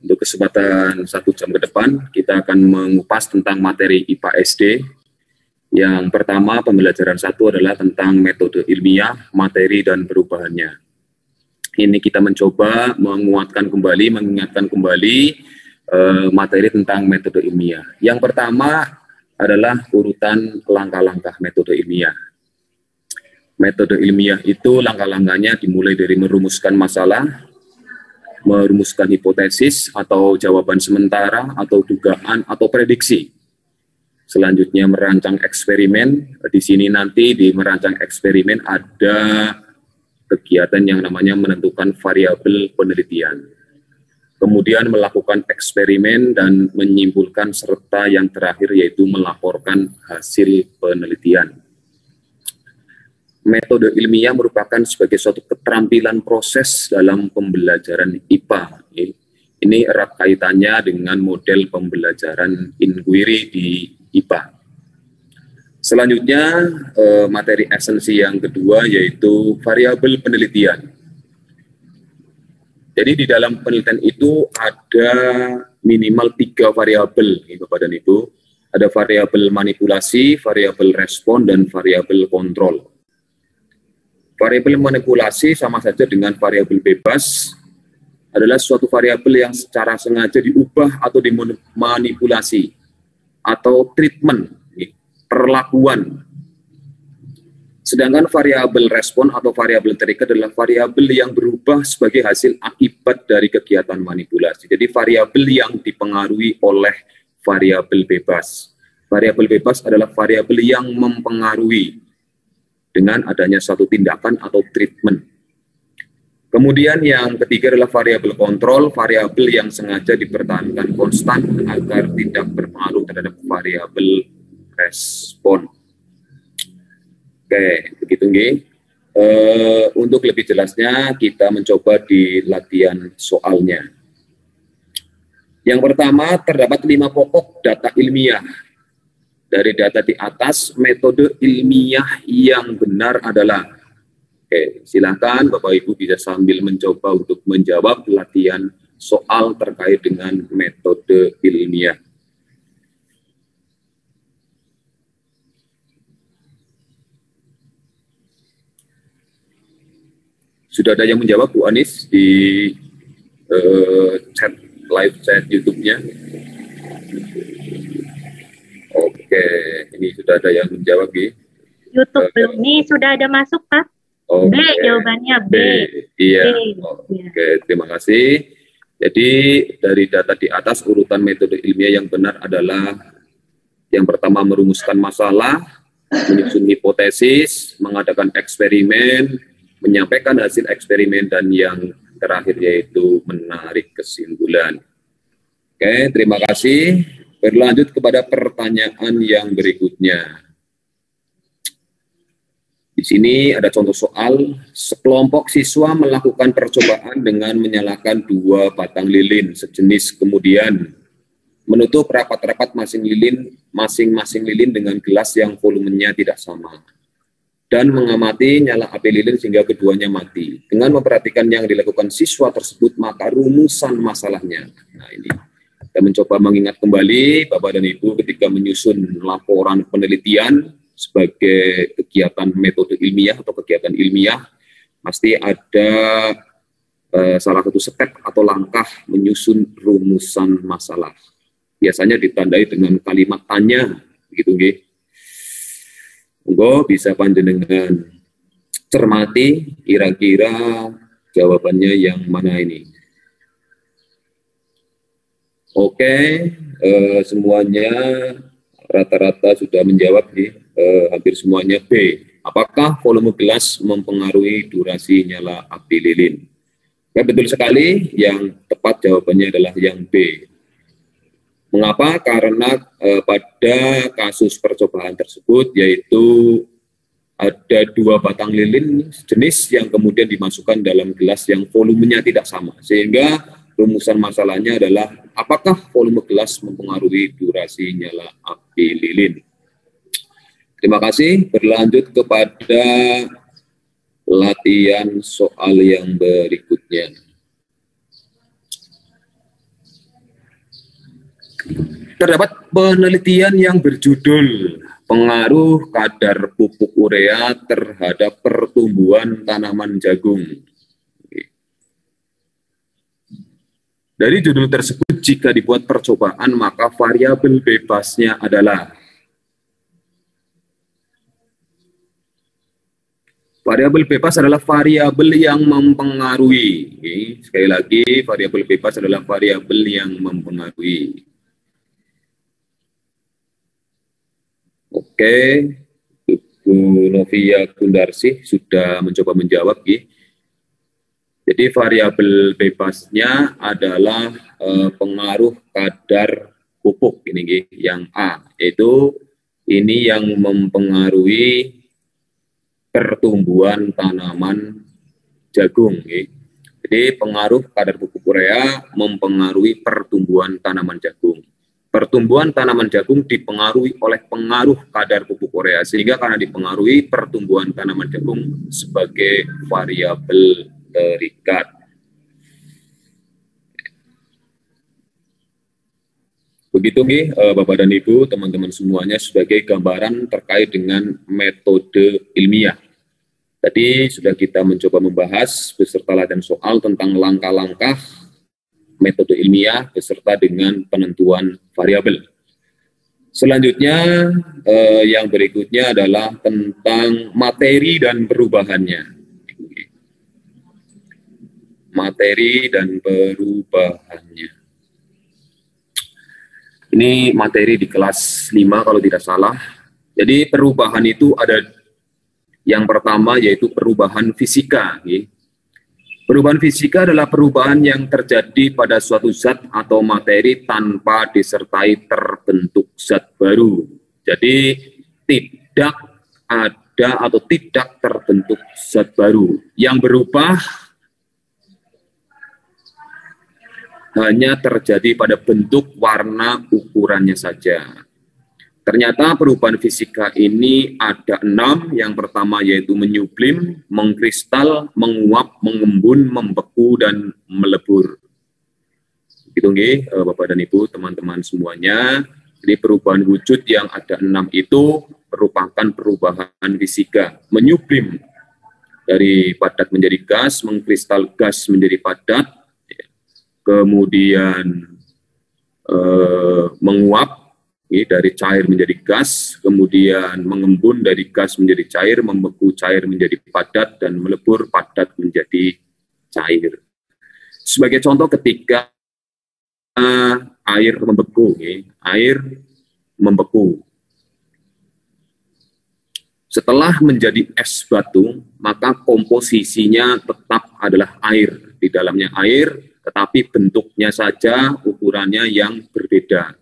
Untuk kesempatan 1 jam ke depan, kita akan mengupas tentang materi IPA SD. Yang pertama, pembelajaran 1 adalah tentang metode ilmiah, materi, dan perubahannya. Ini kita mencoba mengingatkan kembali materi tentang metode ilmiah. Yang pertama adalah urutan langkah-langkah metode ilmiah. Metode ilmiah itu langkah-langkahnya dimulai dari merumuskan masalah, merumuskan hipotesis atau jawaban sementara atau dugaan atau prediksi. Selanjutnya merancang eksperimen. Di sini nanti di merancang eksperimen ada kegiatan yang namanya menentukan variabel penelitian. Kemudian melakukan eksperimen dan menyimpulkan serta yang terakhir yaitu melaporkan hasil penelitian. Metode ilmiah merupakan sebagai suatu keterampilan proses dalam pembelajaran IPA. Ini erat kaitannya dengan model pembelajaran inquiry di IPA. Selanjutnya, materi esensi yang kedua yaitu variabel penelitian. Jadi di dalam penelitian itu ada minimal 3 variabel, Bapak dan Ibu. Ada variabel manipulasi, variabel respon, dan variabel kontrol. Variabel manipulasi sama saja dengan variabel bebas, adalah suatu variabel yang secara sengaja diubah atau dimanipulasi, atau treatment, perlakuan. Sedangkan variabel respon atau variabel trigger adalah variabel yang berubah sebagai hasil akibat dari kegiatan manipulasi. Jadi variabel yang dipengaruhi oleh variabel bebas. Variabel bebas adalah variabel yang mempengaruhi dengan adanya suatu tindakan atau treatment. Kemudian yang ketiga adalah variabel kontrol, variabel yang sengaja dipertahankan konstan agar tidak berpengaruh terhadap variabel respon. Oke, begitu nggih. Untuk lebih jelasnya kita mencoba di latihan soalnya. Yang pertama, terdapat 5 pokok data ilmiah. Dari data di atas, metode ilmiah yang benar adalah. Oke, silakan Bapak Ibu bisa sambil mencoba untuk menjawab latihan soal terkait dengan metode ilmiah. Sudah ada yang menjawab Bu Anis di live chat YouTube-nya? Oke, ini sudah ada yang menjawab, YouTube belum, ini sudah ada masuk, Pak. B, jawabannya B. Iya, oke, terima kasih. Jadi dari data di atas, urutan metode ilmiah yang benar adalah yang pertama merumuskan masalah, menyusun hipotesis, mengadakan eksperimen, menyampaikan hasil eksperimen, dan yang terakhir yaitu menarik kesimpulan. Oke, terima kasih. Berlanjut kepada pertanyaan yang berikutnya. Di sini ada contoh soal, sekelompok siswa melakukan percobaan dengan menyalakan 2 batang lilin sejenis, kemudian menutup rapat-rapat masing-masing lilin dengan gelas yang volumenya tidak sama, dan mengamati nyala api lilin sehingga keduanya mati. Dengan memperhatikan yang dilakukan siswa tersebut, maka rumusan masalahnya. Nah, ini kita mencoba mengingat kembali Bapak dan Ibu ketika menyusun laporan penelitian sebagai kegiatan metode ilmiah atau kegiatan ilmiah, pasti ada salah satu step atau langkah menyusun rumusan masalah. Biasanya ditandai dengan kalimat tanya, begitu nggih. Monggo bisa panjenengan cermati kira-kira jawabannya yang mana ini. Oke, semuanya rata-rata sudah menjawab nih, hampir semuanya B. Apakah volume gelas mempengaruhi durasi nyala api lilin? Ya, betul sekali, yang tepat jawabannya adalah yang B. Mengapa? Karena pada kasus percobaan tersebut yaitu ada 2 batang lilin jenis yang kemudian dimasukkan dalam gelas yang volumenya tidak sama, sehingga rumusan masalahnya adalah apakah volume gelas mempengaruhi durasi nyala api lilin. Terima kasih. Berlanjut kepada latihan soal yang berikutnya. Terdapat penelitian yang berjudul pengaruh kadar pupuk urea terhadap pertumbuhan tanaman jagung. Dari judul tersebut, jika dibuat percobaan, maka variabel bebasnya adalah variabel bebas adalah variabel yang mempengaruhi. Sekali lagi, variabel bebas adalah variabel yang mempengaruhi. Oke, Ibu Novia Gundarsih sudah mencoba menjawab. Jadi variabel bebasnya adalah pengaruh kadar pupuk ini yang A, yaitu ini yang mempengaruhi pertumbuhan tanaman jagung. Jadi pengaruh kadar pupuk urea mempengaruhi pertumbuhan tanaman jagung. Pertumbuhan tanaman jagung dipengaruhi oleh pengaruh kadar pupuk urea, sehingga karena dipengaruhi pertumbuhan tanaman jagung sebagai variabel terikat. Begitu Bapak dan Ibu, teman-teman semuanya, sebagai gambaran terkait dengan metode ilmiah. Tadi sudah kita mencoba membahas beserta latihan soal tentang langkah-langkah metode ilmiah beserta dengan penentuan variabel. Selanjutnya, yang berikutnya adalah tentang materi dan perubahannya. Materi dan perubahannya. Ini materi di kelas 5 kalau tidak salah. Jadi perubahan itu ada yang pertama yaitu perubahan fisika. Perubahan fisika adalah perubahan yang terjadi pada suatu zat atau materi tanpa disertai terbentuk zat baru. Jadi tidak ada atau tidak terbentuk zat baru. Yang berubah hanya terjadi pada bentuk, warna, ukurannya saja. Ternyata perubahan fisika ini ada 6. Yang pertama yaitu menyublim, mengkristal, menguap, mengembun, membeku, dan melebur. Gitu Bapak dan Ibu, teman-teman semuanya. Jadi perubahan wujud yang ada 6 itu merupakan perubahan fisika. Menyublim dari padat menjadi gas, mengkristal gas menjadi padat, kemudian menguap dari cair menjadi gas, kemudian mengembun dari gas menjadi cair, membeku cair menjadi padat, dan melebur padat menjadi cair. Sebagai contoh ketika air membeku, air membeku. Setelah menjadi es batu, maka komposisinya tetap adalah air. Di dalamnya air, tetapi bentuknya saja, ukurannya yang berbeda.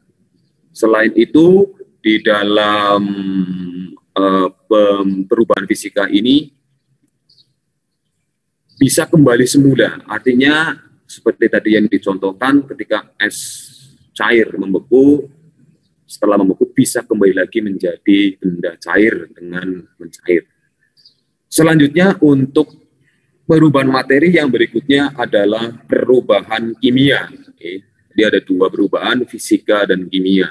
Selain itu, di dalam perubahan fisika ini bisa kembali semula. Artinya, seperti tadi yang dicontohkan, ketika es cair membeku, setelah membeku bisa kembali lagi menjadi benda cair dengan mencair. Selanjutnya, untuk perubahan materi yang berikutnya adalah perubahan kimia. Jadi ada 2 perubahan, fisika dan kimia.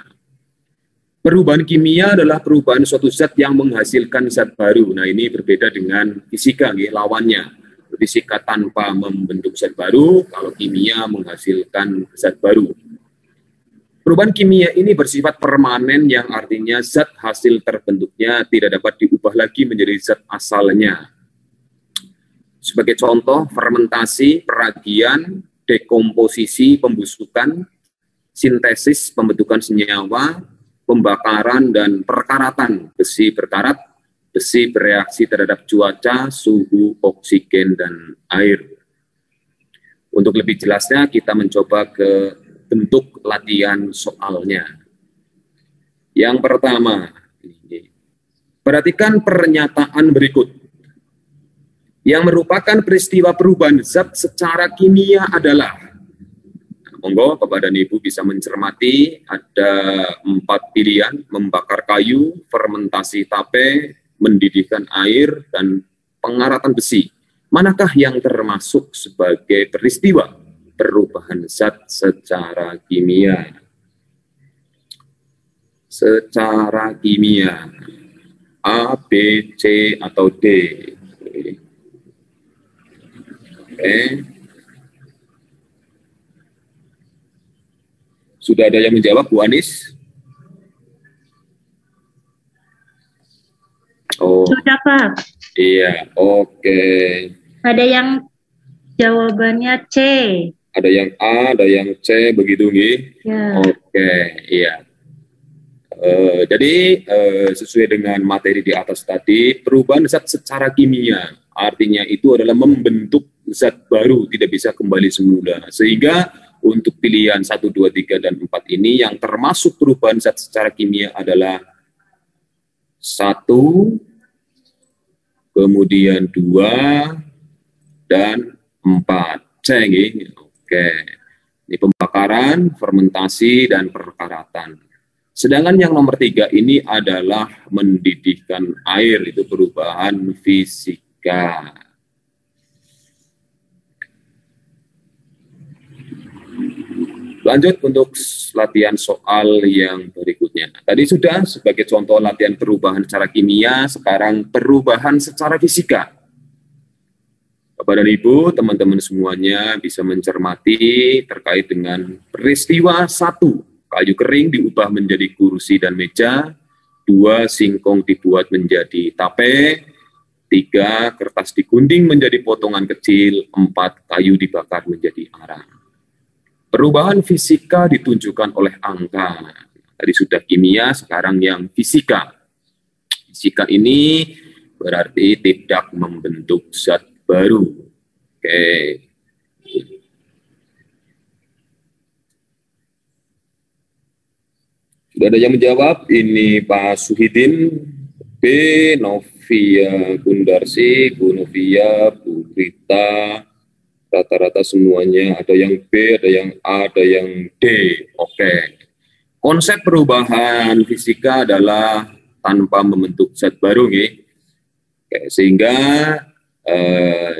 Perubahan kimia adalah perubahan suatu zat yang menghasilkan zat baru. Nah, ini berbeda dengan fisika, lawannya. Fisika tanpa membentuk zat baru, kalau kimia menghasilkan zat baru. Perubahan kimia ini bersifat permanen, yang artinya zat hasil terbentuknya tidak dapat diubah lagi menjadi zat asalnya. Sebagai contoh, fermentasi, peragian, dekomposisi, pembusukan, sintesis, pembentukan senyawa, pembakaran, dan perkaratan. Besi berkarat, besi bereaksi terhadap cuaca, suhu, oksigen, dan air. Untuk lebih jelasnya, kita mencoba ke bentuk latihan soalnya. Yang pertama, perhatikan pernyataan berikut. Yang merupakan peristiwa perubahan zat secara kimia adalah, monggo Bapak dan Ibu bisa mencermati, ada 4 pilihan: membakar kayu, fermentasi tape, mendidihkan air, dan pengaratan besi. Manakah yang termasuk sebagai peristiwa perubahan zat secara kimia? secara kimia. A, B, C, atau D. Oke. Sudah ada yang menjawab, Bu Anis? Oh. Sudah, Pak. Iya, oke. Ada yang jawabannya C. Ada yang A, ada yang C, begitu nggih? Ya. Oke, iya. Jadi sesuai dengan materi di atas tadi, perubahan zat secara kimia, artinya itu adalah membentuk zat baru, tidak bisa kembali semula. Sehingga untuk pilihan 1, 2, 3, dan 4 ini yang termasuk perubahan zat secara kimia adalah 1, kemudian 2, dan 4. C, oke. Ini pembakaran, fermentasi, dan perkaratan. Sedangkan yang nomor 3 ini adalah mendidihkan air, itu perubahan fisika. Lanjut untuk latihan soal yang berikutnya. Tadi sudah sebagai contoh latihan perubahan secara kimia, sekarang perubahan secara fisika. Bapak dan Ibu, teman-teman semuanya bisa mencermati terkait dengan peristiwa 1, kayu kering diubah menjadi kursi dan meja, 2, singkong dibuat menjadi tape, 3, kertas digunting menjadi potongan kecil, 4, kayu dibakar menjadi arang. Perubahan fisika ditunjukkan oleh angka. Tadi sudah kimia, sekarang yang fisika. Fisika ini berarti tidak membentuk zat baru. Oke. Sudah ada yang menjawab? Ini Pak Suhidin, B, Novia Gundarsi, Bu Novia, Bu Rita, rata-rata semuanya, ada yang B, ada yang A, ada yang D. Oke. Konsep perubahan fisika adalah tanpa membentuk zat baru, Oke, sehingga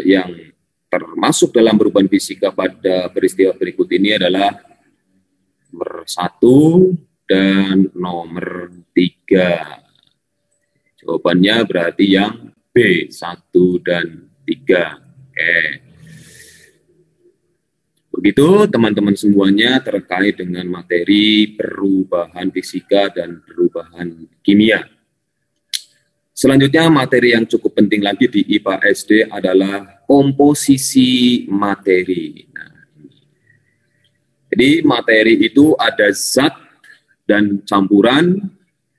yang termasuk dalam perubahan fisika pada peristiwa berikut ini adalah nomor 1 dan nomor 3. Jawabannya berarti yang B, 1 dan 3. Oke. Begitu teman-teman semuanya terkait dengan materi perubahan fisika dan perubahan kimia. Selanjutnya materi yang cukup penting lagi di IPA SD adalah komposisi materi. Nah, jadi materi itu ada zat dan campuran,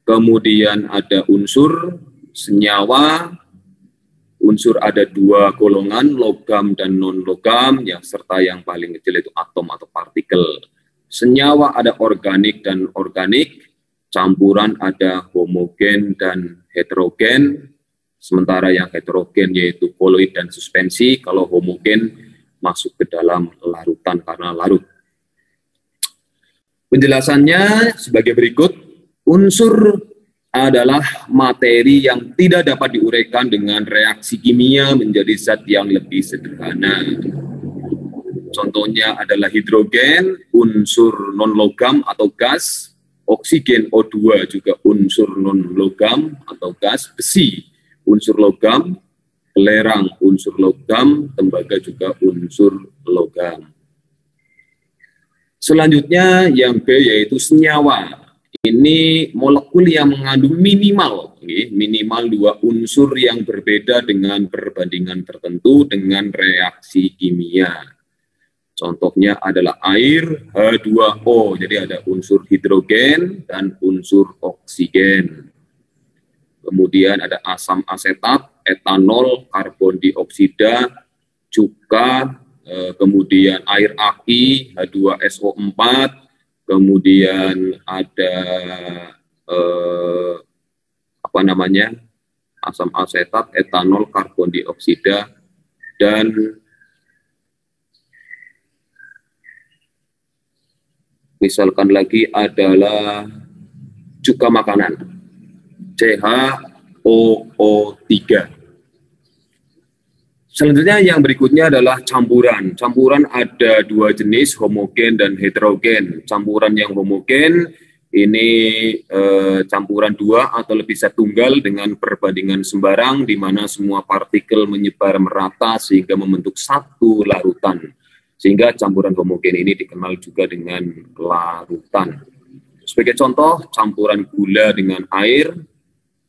kemudian ada unsur, senyawa, unsur ada 2 golongan, logam dan non-logam, serta yang paling kecil itu atom atau partikel. Senyawa ada organik dan organik, campuran ada homogen dan heterogen, sementara yang heterogen yaitu koloid dan suspensi, kalau homogen masuk ke dalam larutan karena larut. Penjelasannya sebagai berikut, unsur adalah materi yang tidak dapat diuraikan dengan reaksi kimia menjadi zat yang lebih sederhana. Contohnya adalah hidrogen, unsur non-logam atau gas, oksigen O2 juga unsur non-logam atau gas, besi, unsur logam, belerang, unsur logam, tembaga juga unsur logam. Selanjutnya yang B yaitu senyawa. Ini molekul yang mengandung minimal 2 unsur yang berbeda dengan perbandingan tertentu dengan reaksi kimia. Contohnya adalah air H2O, jadi ada unsur hidrogen dan unsur oksigen. Kemudian ada asam asetat, etanol, karbon dioksida, cuka, kemudian air aki H2SO4, kemudian ada asam asetat, etanol, karbon dioksida, dan misalkan lagi adalah cuka makanan CHOO3. Selanjutnya yang berikutnya adalah campuran. Campuran ada 2 jenis, homogen dan heterogen. Campuran yang homogen ini campuran dua atau lebih zat tunggal dengan perbandingan sembarang, di mana semua partikel menyebar merata sehingga membentuk satu larutan. Sehingga campuran homogen ini dikenal juga dengan larutan. Sebagai contoh, campuran gula dengan air,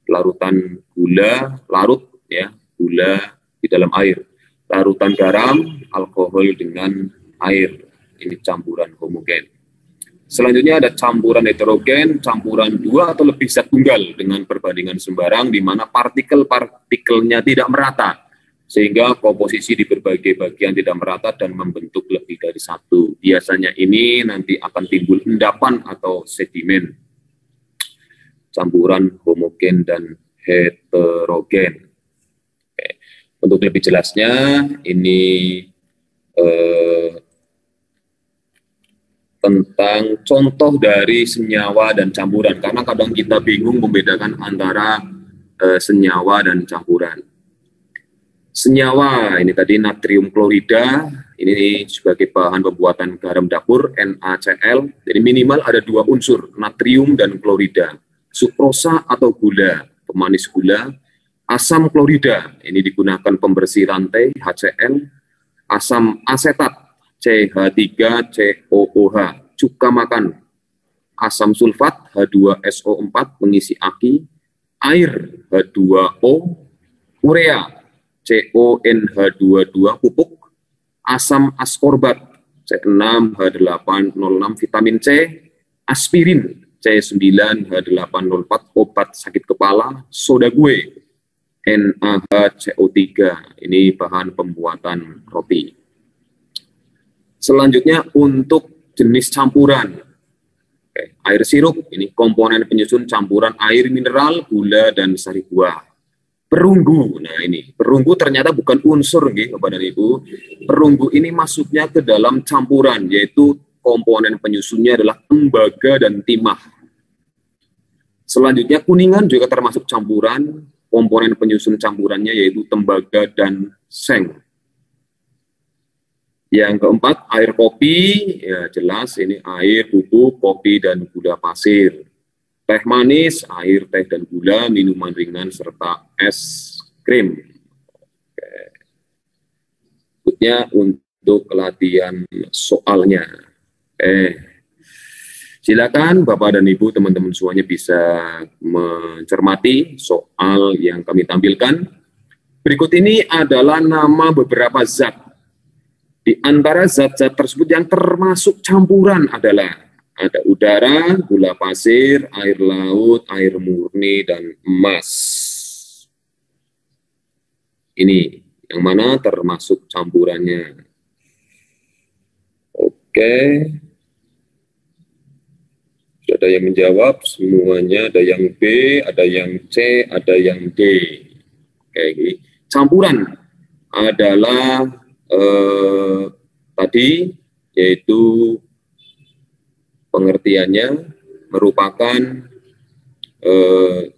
larutan gula, larut ya, gula di dalam air. Larutan garam, alkohol dengan air. Ini campuran homogen. Selanjutnya ada campuran heterogen, campuran dua atau lebih zat tunggal dengan perbandingan sembarang, di mana partikel-partikelnya tidak merata, sehingga komposisi di berbagai bagian tidak merata dan membentuk lebih dari satu. Biasanya ini nanti akan timbul endapan atau sedimen. Campuran homogen dan heterogen. Oke. Untuk lebih jelasnya, ini tentang contoh dari senyawa dan campuran, karena kadang kita bingung membedakan antara senyawa dan campuran. Senyawa, ini tadi natrium klorida, ini sebagai bahan pembuatan garam dapur, NaCl, jadi minimal ada dua unsur, natrium dan klorida, sukrosa atau gula, pemanis gula, asam klorida, ini digunakan pembersih rantai, HCl, asam asetat, CH3COOH, cuka makan, asam sulfat, H2SO4, pengisi aki, air, H2O, urea, CONH22, pupuk, asam askorbat, C6H806, vitamin C, aspirin, C9H804, obat sakit kepala, soda gue, NaHCO3, ini bahan pembuatan roti. Selanjutnya untuk jenis campuran. Oke, air sirup, ini komponen penyusun campuran air mineral, gula, dan sari buah. Perunggu, nah ini, perunggu ternyata bukan unsur, Bapak dan Ibu. Perunggu ini masuknya ke dalam campuran, yaitu komponen penyusunnya adalah tembaga dan timah. Selanjutnya kuningan juga termasuk campuran, komponen penyusun campurannya yaitu tembaga dan seng. Yang keempat, air kopi, ya jelas ini air, bubuk, kopi, dan gula pasir. Teh manis, air, teh, dan gula, minuman ringan, serta es krim. Oke. Berikutnya untuk latihan soalnya. Silakan Bapak dan Ibu, teman-teman semuanya bisa mencermati soal yang kami tampilkan. Berikut ini adalah nama beberapa zat. Di antara zat-zat tersebut yang termasuk campuran adalah ada udara, gula pasir, air laut, air murni, dan emas. Ini yang mana termasuk campurannya. Oke. Sudah ada yang menjawab, semuanya ada yang B, ada yang C, ada yang D. Oke, campuran adalah tadi yaitu pengertiannya merupakan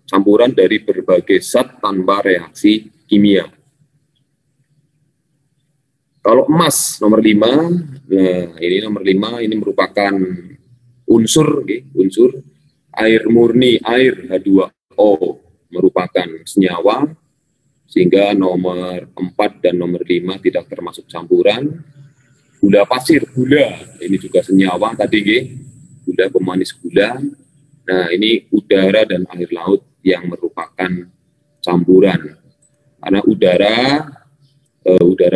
campuran dari berbagai zat tanpa reaksi kimia. Kalau emas nomor 5, nah ini nomor 5 ini merupakan unsur air murni, air H2O merupakan senyawa, sehingga nomor 4 dan nomor 5 tidak termasuk campuran. Gula pasir, gula, ini juga senyawa tadi, gula pemanis gula. Nah, ini udara dan air laut yang merupakan campuran. Karena udara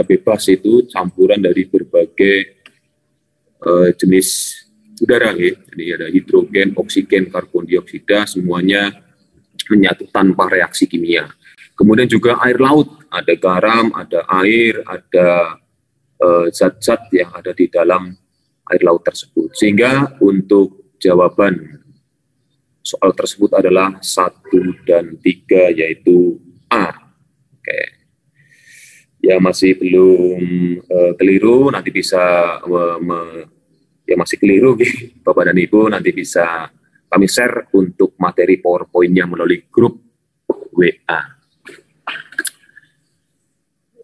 bebas itu campuran dari berbagai jenis udara, jadi ada hidrogen, oksigen, karbon dioksida, semuanya menyatu tanpa reaksi kimia. Kemudian juga air laut, ada garam, ada air, ada zat-zat yang ada di dalam air laut tersebut. Sehingga untuk jawaban soal tersebut adalah 1 dan 3, yaitu A. Oke. Ya masih belum keliru, nanti bisa ya masih keliru, Bapak dan Ibu, nanti bisa kami share untuk materi PowerPoint-nya melalui grup WA.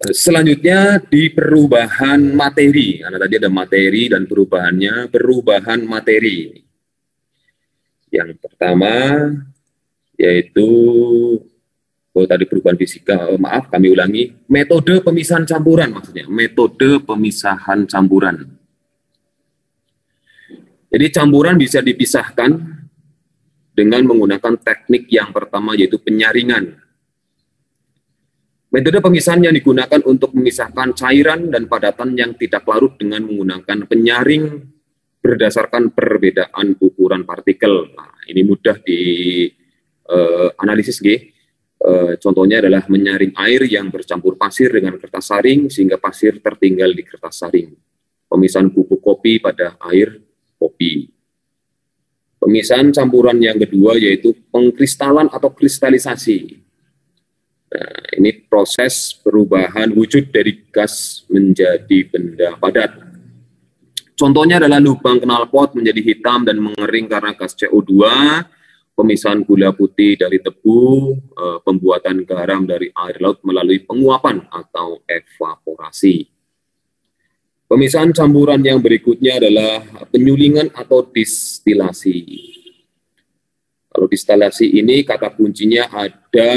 Selanjutnya di perubahan materi, karena tadi ada materi dan perubahan materi. Yang pertama yaitu tadi perubahan fisika, maaf kami ulangi, metode pemisahan campuran maksudnya, metode pemisahan campuran. Jadi campuran bisa dipisahkan dengan menggunakan teknik yang pertama yaitu penyaringan. Metode pemisahan yang digunakan untuk memisahkan cairan dan padatan yang tidak larut dengan menggunakan penyaring berdasarkan perbedaan ukuran partikel. Nah, ini mudah dianalisis, contohnya adalah menyaring air yang bercampur pasir dengan kertas saring sehingga pasir tertinggal di kertas saring. Pemisahan bubuk kopi pada air kopi. Pemisahan campuran yang kedua yaitu pengkristalan atau kristalisasi. Nah, ini proses perubahan wujud dari gas menjadi benda padat. Contohnya adalah lubang knalpot menjadi hitam dan mengering karena gas CO2, pemisahan gula putih dari tebu, pembuatan garam dari air laut melalui penguapan atau evaporasi. Pemisahan campuran yang berikutnya adalah penyulingan atau distilasi. Kalau distilasi ini kata kuncinya ada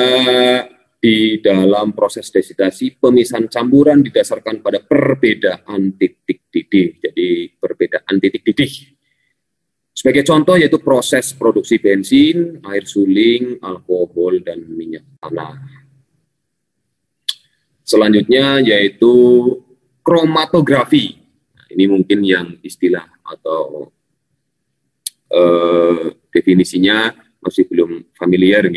di dalam proses destilasi. Pemisahan campuran didasarkan pada perbedaan titik didih. Jadi perbedaan titik didih. Sebagai contoh yaitu proses produksi bensin, air suling, alkohol, dan minyak tanah. Selanjutnya yaitu kromatografi. Nah, ini mungkin yang istilah atau definisinya masih belum familiar.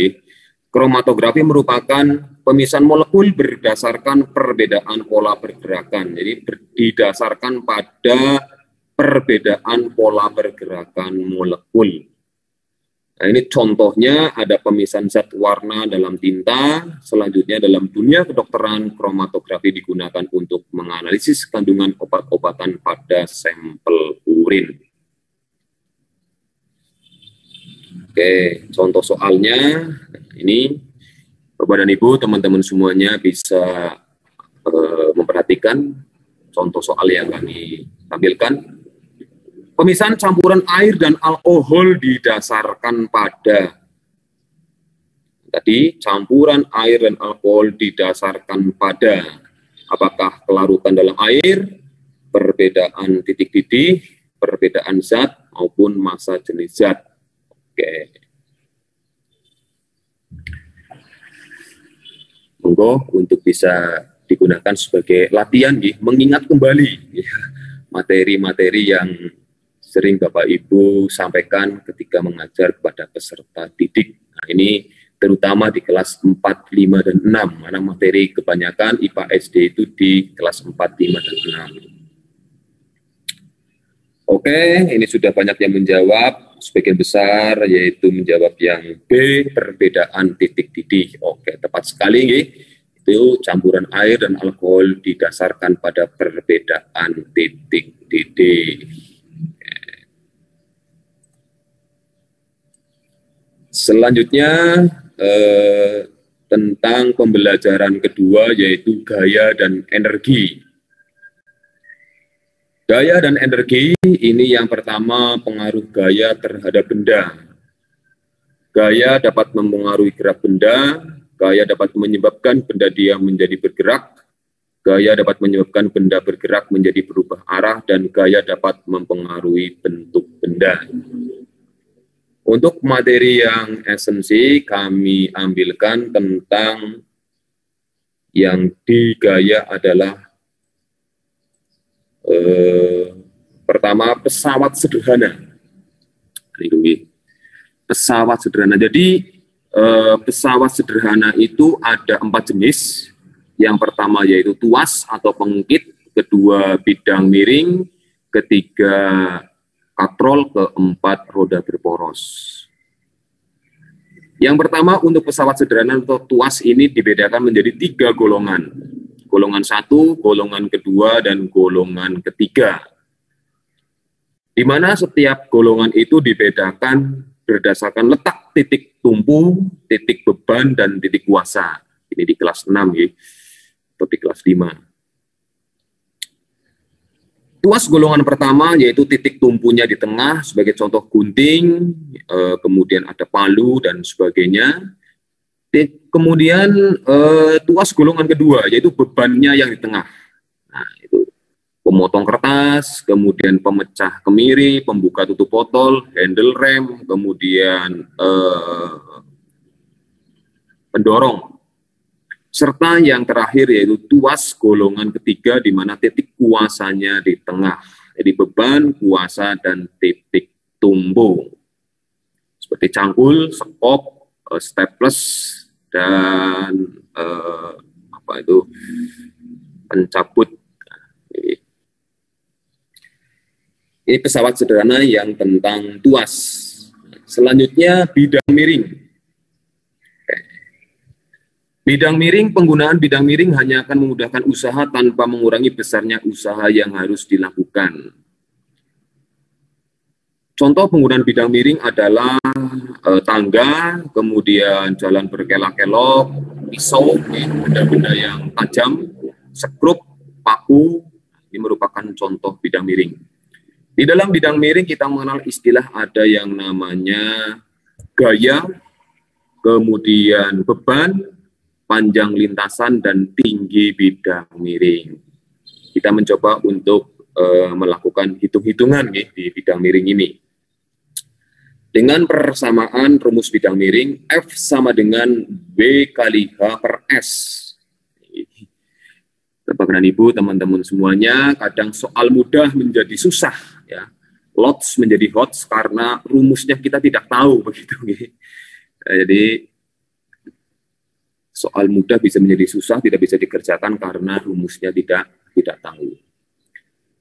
Kromatografi merupakan pemisahan molekul berdasarkan perbedaan pola pergerakan. Jadi didasarkan pada perbedaan pola pergerakan molekul. Nah, ini contohnya ada pemisahan zat warna dalam tinta. Selanjutnya dalam dunia kedokteran, kromatografi digunakan untuk menganalisis kandungan obat-obatan pada sampel urin. Oke, contoh soalnya ini Bapak dan Ibu, teman-teman semuanya bisa memperhatikan contoh soal yang kami tampilkan. Pemisahan campuran air dan alkohol didasarkan pada tadi campuran air dan alkohol didasarkan pada apakah kelarutan dalam air, perbedaan titik didih, perbedaan zat maupun massa jenis zat. Oke. Monggo untuk bisa digunakan sebagai latihan, mengingat kembali materi-materi yang sering Bapak Ibu sampaikan ketika mengajar kepada peserta didik. Nah, ini terutama di kelas 4, 5, dan 6, mana materi kebanyakan IPA SD itu di kelas 4, 5, dan 6. Oke, ini sudah banyak yang menjawab, sebagian besar yaitu menjawab yang B, perbedaan titik didih. Oke, tepat sekali, itu campuran air dan alkohol didasarkan pada perbedaan titik didih. Selanjutnya tentang pembelajaran kedua yaitu gaya dan energi. Gaya dan energi ini yang pertama pengaruh gaya terhadap benda. Gaya dapat mempengaruhi gerak benda, gaya dapat menyebabkan benda diam menjadi bergerak, gaya dapat menyebabkan benda bergerak menjadi berubah arah, dan gaya dapat mempengaruhi bentuk benda. Untuk materi yang esensi, kami ambilkan tentang yang di gaya adalah pertama, pesawat sederhana. Pesawat sederhana. Jadi, pesawat sederhana itu ada 4 jenis. Yang pertama yaitu tuas atau pengungkit, kedua bidang miring, ketiga katrol, keempat roda berporos. Yang pertama untuk pesawat sederhana atau tuas ini dibedakan menjadi 3 golongan. Golongan 1, golongan kedua, dan golongan ketiga. Di mana setiap golongan itu dibedakan berdasarkan letak titik tumpu, titik beban, dan titik kuasa. Ini di kelas 6 atau di kelas 5. Tuas golongan pertama yaitu titik tumpunya di tengah sebagai contoh gunting, kemudian ada palu dan sebagainya. Kemudian tuas golongan kedua yaitu bebannya yang di tengah. Nah, itu pemotong kertas, kemudian pemecah kemiri, pembuka tutup botol, handle rem, kemudian pendorong. Serta yang terakhir yaitu tuas golongan ketiga di mana titik kuasanya di tengah. Jadi beban, kuasa, dan titik tumpu. Seperti cangkul, sekop, staples, dan pencabut. Ini pesawat sederhana yang tentang tuas. Selanjutnya bidang miring. Bidang miring, penggunaan bidang miring hanya akan memudahkan usaha tanpa mengurangi besarnya usaha yang harus dilakukan. Contoh penggunaan bidang miring adalah tangga, kemudian jalan berkelok-kelok, pisau, benda-benda yang tajam, sekrup, paku, ini merupakan contoh bidang miring. Di dalam bidang miring kita mengenal istilah ada yang namanya gaya, kemudian beban, panjang lintasan, dan tinggi bidang miring. Kita mencoba untuk melakukan hitung-hitungan di bidang miring ini. Dengan persamaan rumus bidang miring, F sama dengan B kali H per S. Bapak dan Ibu, teman-teman semuanya, kadang soal mudah menjadi susah, ya. Lots menjadi hots karena rumusnya kita tidak tahu, begitu. Jadi soal mudah bisa menjadi susah, tidak bisa dikerjakan karena rumusnya tidak tahu.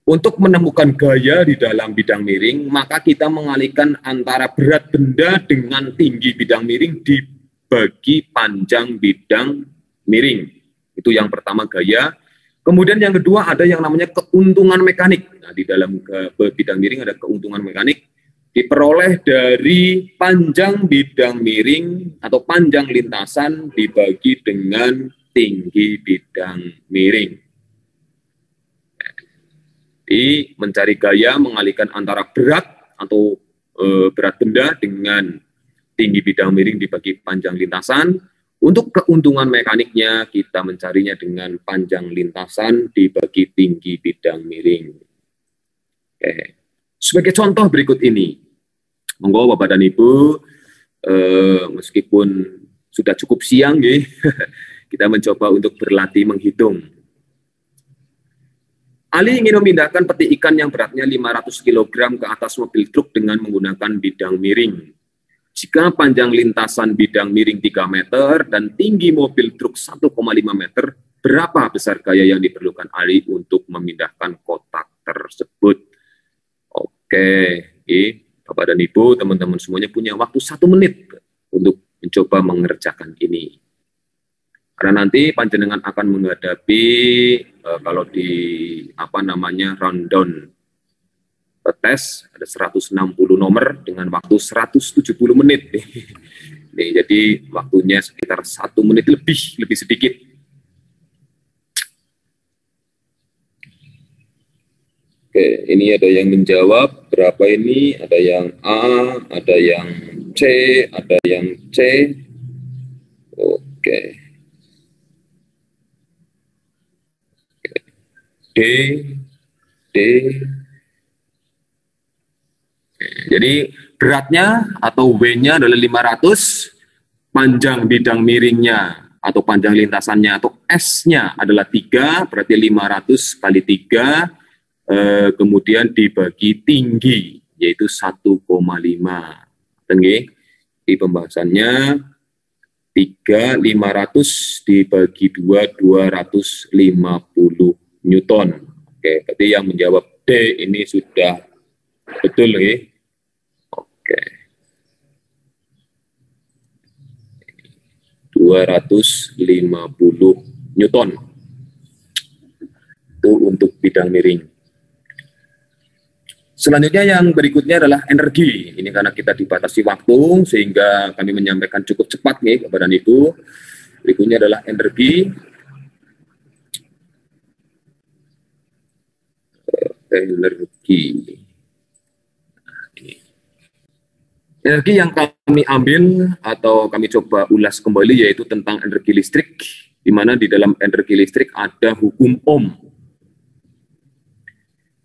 Untuk menemukan gaya di dalam bidang miring, maka kita mengalihkan antara berat benda dengan tinggi bidang miring dibagi panjang bidang miring. Itu yang pertama, gaya. Kemudian yang kedua ada yang namanya keuntungan mekanik. Nah, di dalam bidang miring ada keuntungan mekanik, diperoleh dari panjang bidang miring atau panjang lintasan dibagi dengan tinggi bidang miring. Jadi mencari gaya mengalihkan antara berat atau berat benda dengan tinggi bidang miring dibagi panjang lintasan. Untuk keuntungan mekaniknya kita mencarinya dengan panjang lintasan dibagi tinggi bidang miring. Oke. Sebagai contoh berikut ini, monggo Bapak dan Ibu, meskipun sudah cukup siang, kita mencoba untuk berlatih menghitung. Ali ingin memindahkan peti ikan yang beratnya 500 kg ke atas mobil truk dengan menggunakan bidang miring. Jika panjang lintasan bidang miring 3 meter dan tinggi mobil truk 1,5 meter, berapa besar gaya yang diperlukan Ali untuk memindahkan kotak tersebut? Oke, Bapak dan Ibu, teman-teman semuanya punya waktu 1 menit untuk mencoba mengerjakan ini. Karena nanti panjenengan akan menghadapi kalau di rundown tes ada 160 nomor dengan waktu 170 menit. Nih, jadi waktunya sekitar 1 menit lebih sedikit. Oke, ini ada yang menjawab berapa ini? Ada yang A, ada yang C, ada yang C. Oke. D. Jadi beratnya atau W-nya adalah 500, panjang bidang miringnya atau panjang lintasannya atau S-nya adalah 3, berarti 500 kali 3, kemudian dibagi tinggi, yaitu 1,5. Di pembahasannya 3, 500 dibagi 2, 250 Newton. Oke, berarti yang menjawab D ini sudah betul, Oke. 250 Newton. Itu untuk bidang miring. Selanjutnya yang berikutnya adalah energi. Ini karena kita dibatasi waktu, sehingga kami menyampaikan cukup cepat Bapak dan Ibu. Berikutnya adalah energi. energi. Energi yang kami ambil atau kami coba ulas kembali yaitu tentang energi listrik, di mana di dalam energi listrik ada hukum Ohm,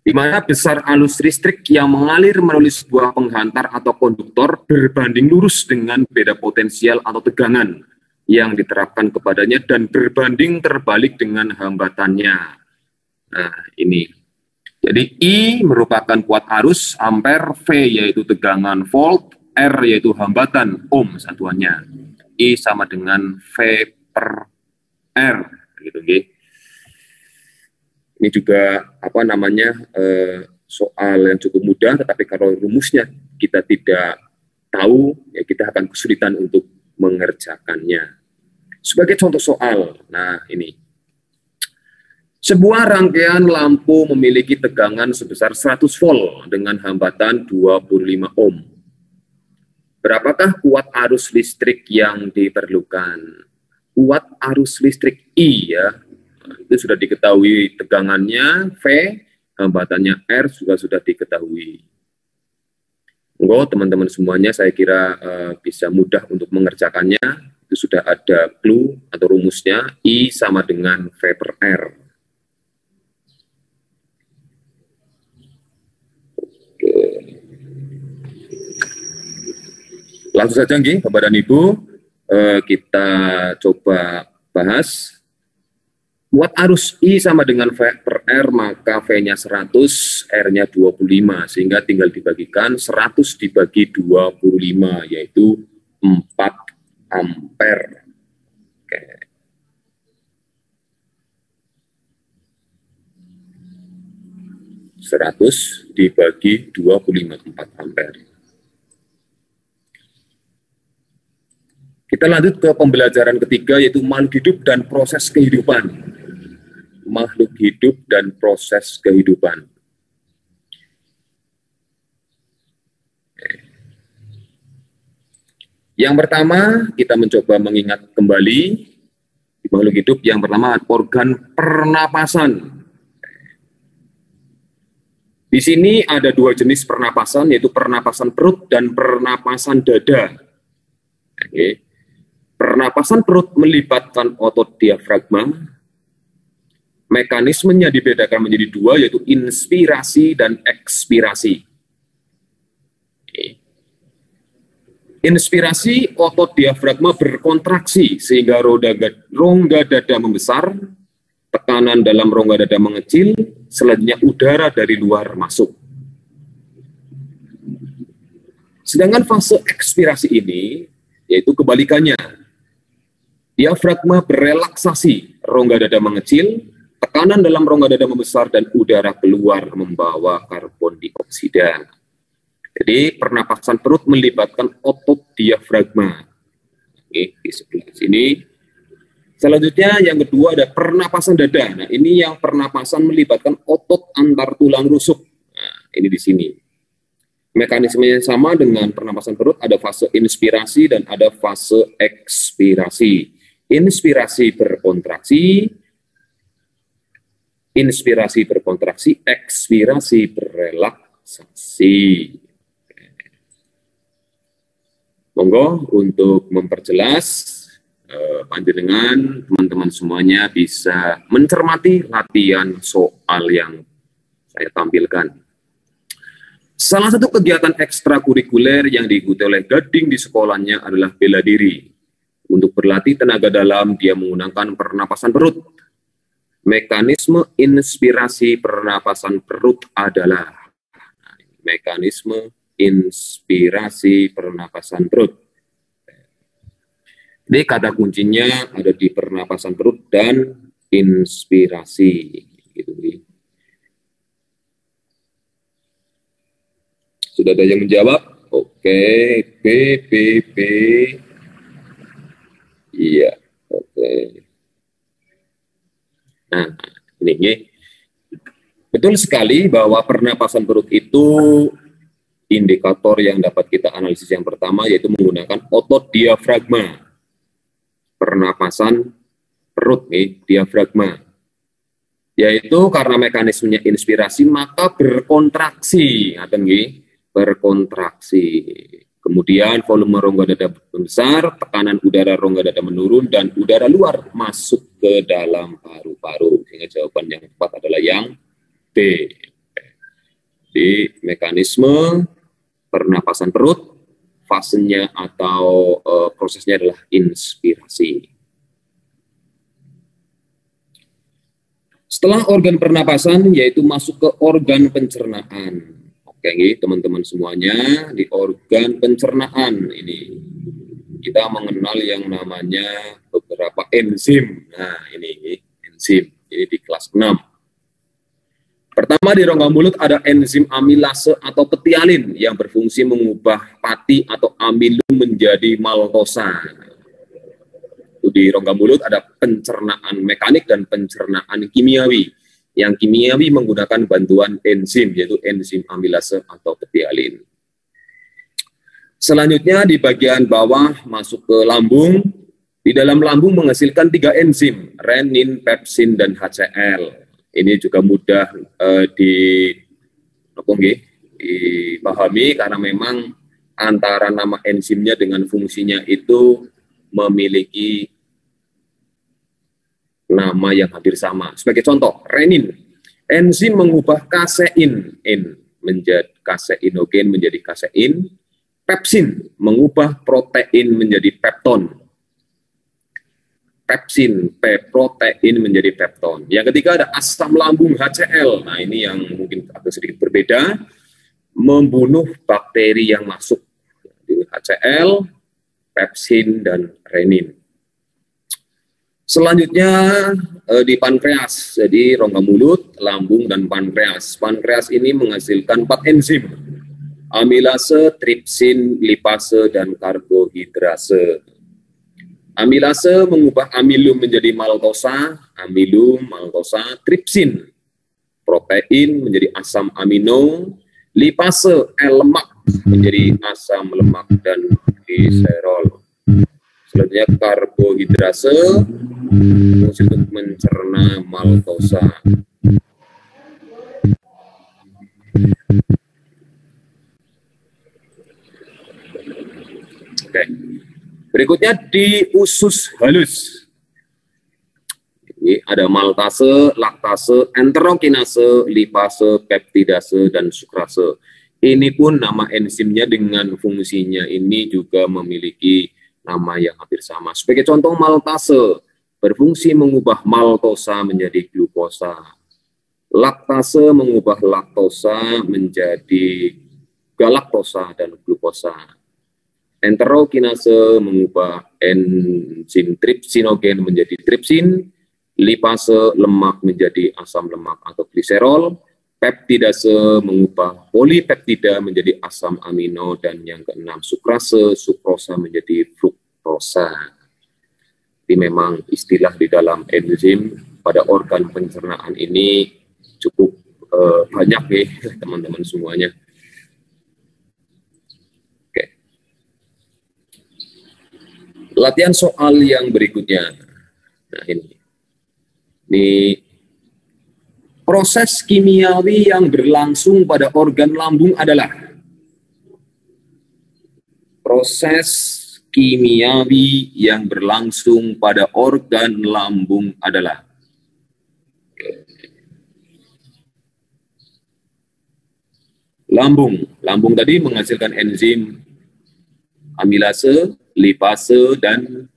di mana besar arus listrik yang mengalir melalui sebuah penghantar atau konduktor berbanding lurus dengan beda potensial atau tegangan yang diterapkan kepadanya dan berbanding terbalik dengan hambatannya. Nah, ini. Jadi I merupakan kuat arus, ampere, V yaitu tegangan volt, R yaitu hambatan, ohm satuannya. I sama dengan V per R, gitu, okay. Ini juga soal yang cukup mudah, tetapi kalau rumusnya kita tidak tahu, ya kita akan kesulitan untuk mengerjakannya. Sebagai contoh soal, nah ini. Sebuah rangkaian lampu memiliki tegangan sebesar 100 volt dengan hambatan 25 ohm. Berapakah kuat arus listrik yang diperlukan? Kuat arus listrik I ya, itu sudah diketahui tegangannya, V, hambatannya R juga sudah diketahui. Monggo teman-teman semuanya saya kira bisa mudah untuk mengerjakannya. Itu sudah ada clue atau rumusnya, I sama dengan V per R. Langsung saja nggih, Bapak dan Ibu, kita coba bahas. Kuat arus I sama dengan V per R, maka V-nya 100, R-nya 25, sehingga tinggal dibagikan 100 dibagi 25, yaitu 4 ampere. Oke. Seratus dibagi 25, 4 ampere. Kita lanjut ke pembelajaran ketiga, yaitu makhluk hidup dan proses kehidupan. Makhluk hidup dan proses kehidupan. Yang pertama, kita mencoba mengingat kembali di makhluk hidup. Yang pertama, organ pernapasan. Di sini ada dua jenis pernapasan, yaitu pernapasan perut dan pernapasan dada. Oke. Pernapasan perut melibatkan otot diafragma. Mekanismenya dibedakan menjadi dua, yaitu inspirasi dan ekspirasi. Inspirasi, otot diafragma berkontraksi sehingga rongga dada membesar, tekanan dalam rongga dada mengecil, selanjutnya udara dari luar masuk. Sedangkan fase ekspirasi ini, yaitu kebalikannya. Diafragma berelaksasi, rongga dada mengecil, tekanan dalam rongga dada membesar, dan udara keluar membawa karbon dioksida. Jadi pernapasan perut melibatkan otot diafragma. Oke, di sebelah sini. Selanjutnya yang kedua ada pernapasan dada. Nah, ini yang pernapasan melibatkan otot antar tulang rusuk. Nah, ini di sini. Mekanismenya sama dengan pernapasan perut, ada fase inspirasi dan ada fase ekspirasi. Inspirasi berkontraksi, ekspirasi berrelaksasi. Monggo untuk memperjelas, panjenengan teman-teman semuanya bisa mencermati latihan soal yang saya tampilkan. Salah satu kegiatan ekstrakurikuler yang diikuti oleh Gading di sekolahnya adalah bela diri. Untuk berlatih tenaga dalam, dia menggunakan pernapasan perut. Mekanisme inspirasi pernapasan perut adalah mekanisme inspirasi pernapasan perut. Jadi kata kuncinya ada di pernapasan perut dan inspirasi. Gitu. Sudah ada yang menjawab? Oke, B. Iya, oke. Nah, ini betul sekali bahwa pernapasan perut itu indikator yang dapat kita analisis yang pertama, yaitu menggunakan otot diafragma. Pernapasan perut nih, diafragma. Yaitu karena mekanismenya inspirasi maka berkontraksi, berkontraksi. Kemudian volume rongga dada besar, tekanan udara rongga dada menurun dan udara luar masuk ke dalam paru-paru. Sehingga jawaban yang tepat adalah yang B. Di mekanisme pernapasan perut, fasenya atau prosesnya adalah inspirasi. Setelah organ pernapasan, yaitu masuk ke organ pencernaan. Oke, teman-teman semuanya, di organ pencernaan ini kita mengenal yang namanya beberapa enzim. Nah, ini enzim, ini di kelas 6. Pertama, di rongga mulut ada enzim amilase atau petialin yang berfungsi mengubah pati atau amilum menjadi maltosa. Di rongga mulut ada pencernaan mekanik dan pencernaan kimiawi. Yang kimiawi menggunakan bantuan enzim, yaitu enzim amilase atau petialin. Selanjutnya di bagian bawah masuk ke lambung. Di dalam lambung menghasilkan 3 enzim, renin, pepsin, dan HCl. Ini juga mudah dipahami karena memang antara nama enzimnya dengan fungsinya itu memiliki nama yang hampir sama. Sebagai contoh, renin, enzim mengubah kasein menjadi kaseinogen menjadi kasein. Pepsin mengubah protein menjadi pepton. Pepsin, protein menjadi pepton. Yang ketiga ada asam lambung HCl. Nah, ini yang mungkin agak sedikit berbeda, membunuh bakteri yang masuk. HCl, pepsin, dan renin. Selanjutnya di pankreas, jadi rongga mulut, lambung, dan pankreas. Pankreas ini menghasilkan 4 enzim, amilase, tripsin, lipase, dan karbohidrase. Amilase mengubah amilum menjadi maltosa, amilum, maltosa, tripsin, protein menjadi asam amino, lipase, lemak menjadi asam lemak, dan gliserol. Selanjutnya karbohidrase fungsi untuk mencerna maltosa. Oke. Berikutnya di usus halus. Ini ada maltase, laktase, enterokinase, lipase, peptidase, dan sukrase. Ini pun nama enzimnya dengan fungsinya ini juga memiliki nama yang hampir sama. Sebagai contoh, maltase berfungsi mengubah maltosa menjadi glukosa. Laktase mengubah laktosa menjadi galaktosa dan glukosa. Enterokinase mengubah enzim tripsinogen menjadi tripsin. Lipase lemak menjadi asam lemak atau gliserol. Peptidase mengubah polipeptida menjadi asam amino, dan yang keenam sukrase, sukrosa menjadi fruktosa. Jadi memang istilah di dalam enzim pada organ pencernaan ini cukup banyak ya teman-teman semuanya. Oke. Latihan soal yang berikutnya. Nah ini proses kimiawi yang berlangsung pada organ lambung adalah proses kimiawi yang berlangsung pada organ lambung adalah lambung. Lambung tadi menghasilkan enzim amilase, lipase, dan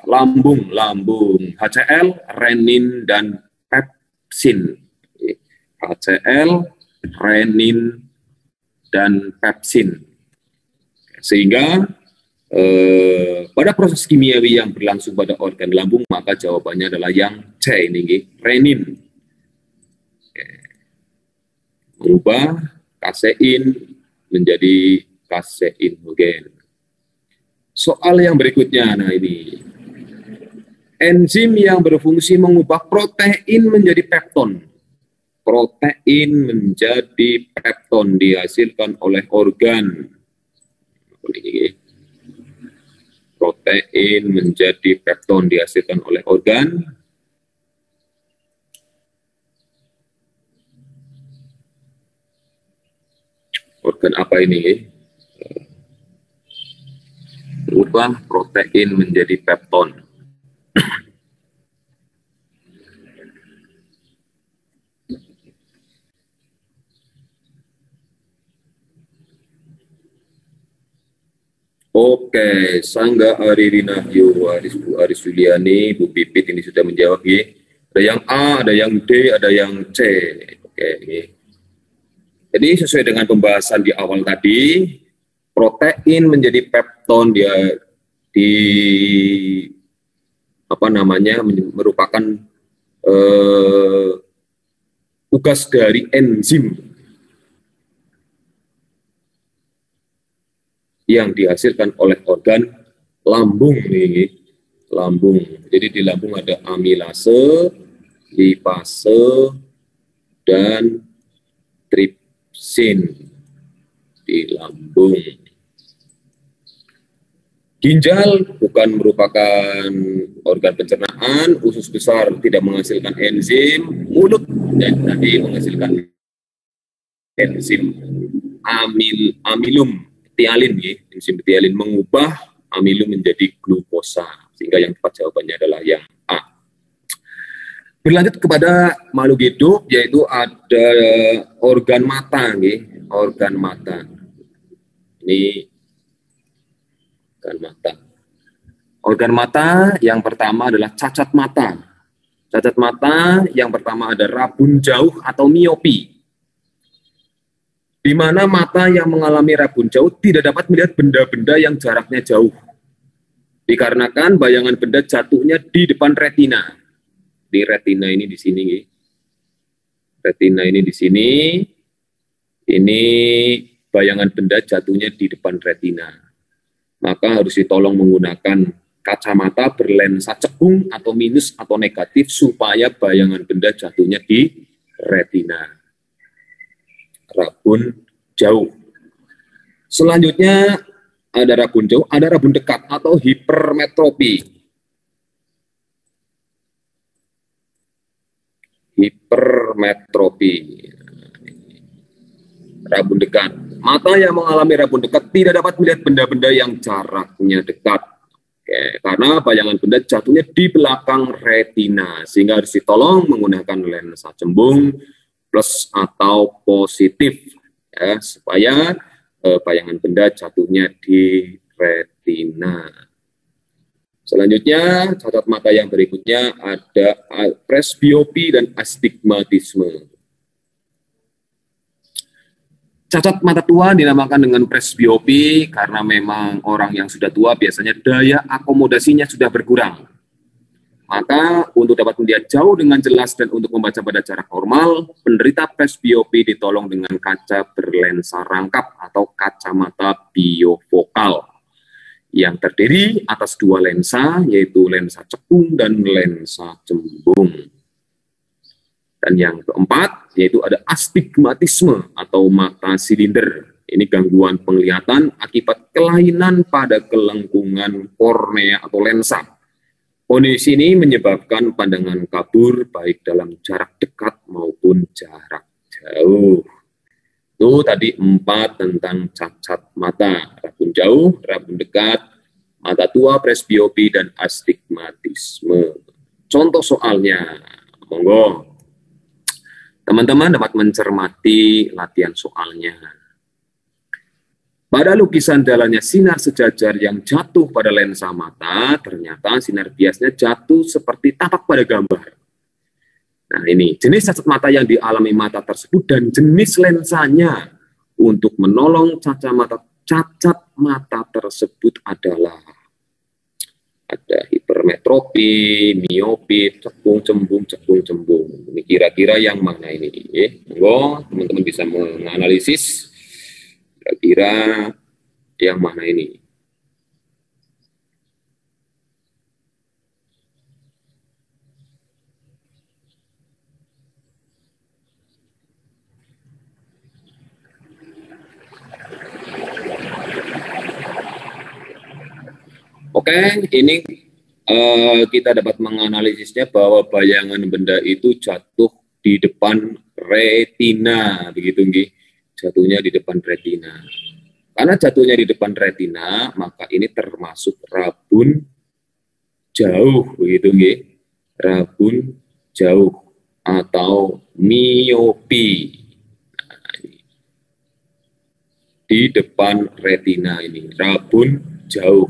lambung HCl, renin, dan pepsin. HCl, renin, dan pepsin. Sehingga pada proses kimiawi yang berlangsung pada organ lambung, maka jawabannya adalah yang C ini, renin. Mengubah kasein menjadi kaseinogen. Soal yang berikutnya, nah ini. Enzim yang berfungsi mengubah protein menjadi pepton. Protein menjadi pepton dihasilkan oleh organ. Protein menjadi pepton dihasilkan oleh organ. Organ apa ini? Berubah protein menjadi pepton. Oke, Sangga Aririna Bu Aris Juliani, Bu Pipit ini sudah menjawab ya. Ada yang A, ada yang D, ada yang C. Oke, ini. Jadi sesuai dengan pembahasan di awal tadi, protein menjadi pepton dia di apa namanya merupakan tugas dari enzim yang dihasilkan oleh organ lambung nih, lambung. Jadi di lambung ada amilase, lipase, dan tripsin di lambung. Ginjal bukan merupakan organ pencernaan, usus besar tidak menghasilkan enzim, mulut dan tadi menghasilkan enzim amilum tialin, ya. Enzim tialin mengubah amilum menjadi glukosa, sehingga yang tepat jawabannya adalah yang A. Berlanjut kepada makhluk hidup, yaitu ada organ mata, ya. Organ mata. Ini organ mata. Organ mata yang pertama adalah cacat mata. Cacat mata yang pertama ada rabun jauh atau miopi, di mana mata yang mengalami rabun jauh tidak dapat melihat benda-benda yang jaraknya jauh. Dikarenakan bayangan benda jatuhnya di depan retina. Di retina ini di sini. Retina ini di sini. Ini bayangan benda jatuhnya di depan retina. Maka harus ditolong menggunakan kacamata berlensa cekung atau minus atau negatif supaya bayangan benda jatuhnya di retina. Rabun jauh. Selanjutnya ada rabun jauh, ada rabun dekat atau hipermetropi. Hipermetropi. Rabun dekat. Mata yang mengalami rabun dekat tidak dapat melihat benda-benda yang jaraknya dekat. Oke, karena bayangan benda jatuhnya di belakang retina, sehingga harus ditolong menggunakan lensa cembung plus atau positif, ya, supaya bayangan benda jatuhnya di retina. Selanjutnya, cacat mata yang berikutnya ada presbiopi dan astigmatisme. Cacat mata tua dinamakan dengan presbiopi karena memang orang yang sudah tua biasanya daya akomodasinya sudah berkurang. Maka untuk dapat melihat jauh dengan jelas dan untuk membaca pada jarak normal, penderita presbiopi ditolong dengan kaca berlensa rangkap atau kacamata biofokal yang terdiri atas dua lensa, yaitu lensa cekung dan lensa cembung. Dan yang keempat, yaitu ada astigmatisme atau mata silinder. Ini gangguan penglihatan akibat kelainan pada kelengkungan kornea atau lensa. Kondisi ini menyebabkan pandangan kabur baik dalam jarak dekat maupun jarak jauh. Itu tadi 4 tentang cacat mata, rabun jauh, rabun dekat, mata tua, presbiopi, dan astigmatisme. Contoh soalnya, monggo. Teman-teman dapat mencermati latihan soalnya. Pada lukisan jalannya sinar sejajar yang jatuh pada lensa mata, ternyata sinar biasnya jatuh seperti tapak pada gambar. Nah ini, jenis cacat mata yang dialami mata tersebut dan jenis lensanya untuk menolong cacat mata tersebut adalah ada hipermetropi, miopi, cekung, cembung. Ini kira-kira yang mana ini? Monggo, teman-teman bisa menganalisis. Kira-kira yang mana ini? Oke, ini kita dapat menganalisisnya bahwa bayangan benda itu jatuh di depan retina, begitu nggih. Jatuhnya di depan retina. Karena jatuhnya di depan retina, maka ini termasuk rabun jauh, begitu nggih. Rabun jauh atau miopi. Nah, ini. Di depan retina ini, rabun jauh.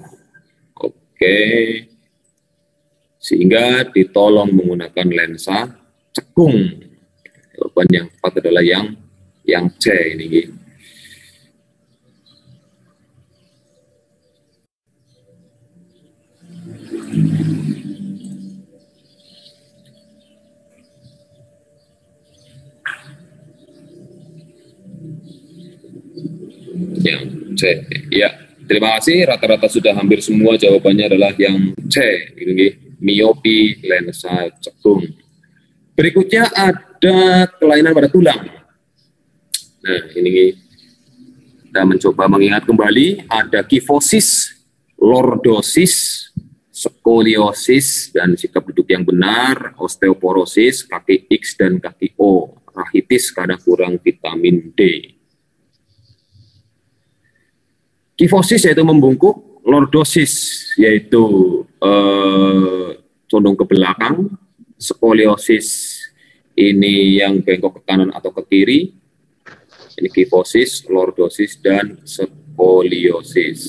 Oke. Sehingga ditolong menggunakan lensa cekung. Jawaban yang tepat adalah yang C ini nggih. Yang C. Ya, terima kasih. Rata-rata sudah hampir semua jawabannya adalah yang C. Ini miopi lensa cekung. Berikutnya ada kelainan pada tulang. Nah, ini kita mencoba mengingat kembali ada kifosis, lordosis, skoliosis dan sikap duduk yang benar, osteoporosis, kaki X dan kaki O, rahitis karena kurang vitamin D. Kifosis yaitu membungkuk, lordosis yaitu condong ke belakang, skoliosis ini yang bengkok ke kanan atau ke kiri. Ini kifosis, lordosis, dan skoliosis.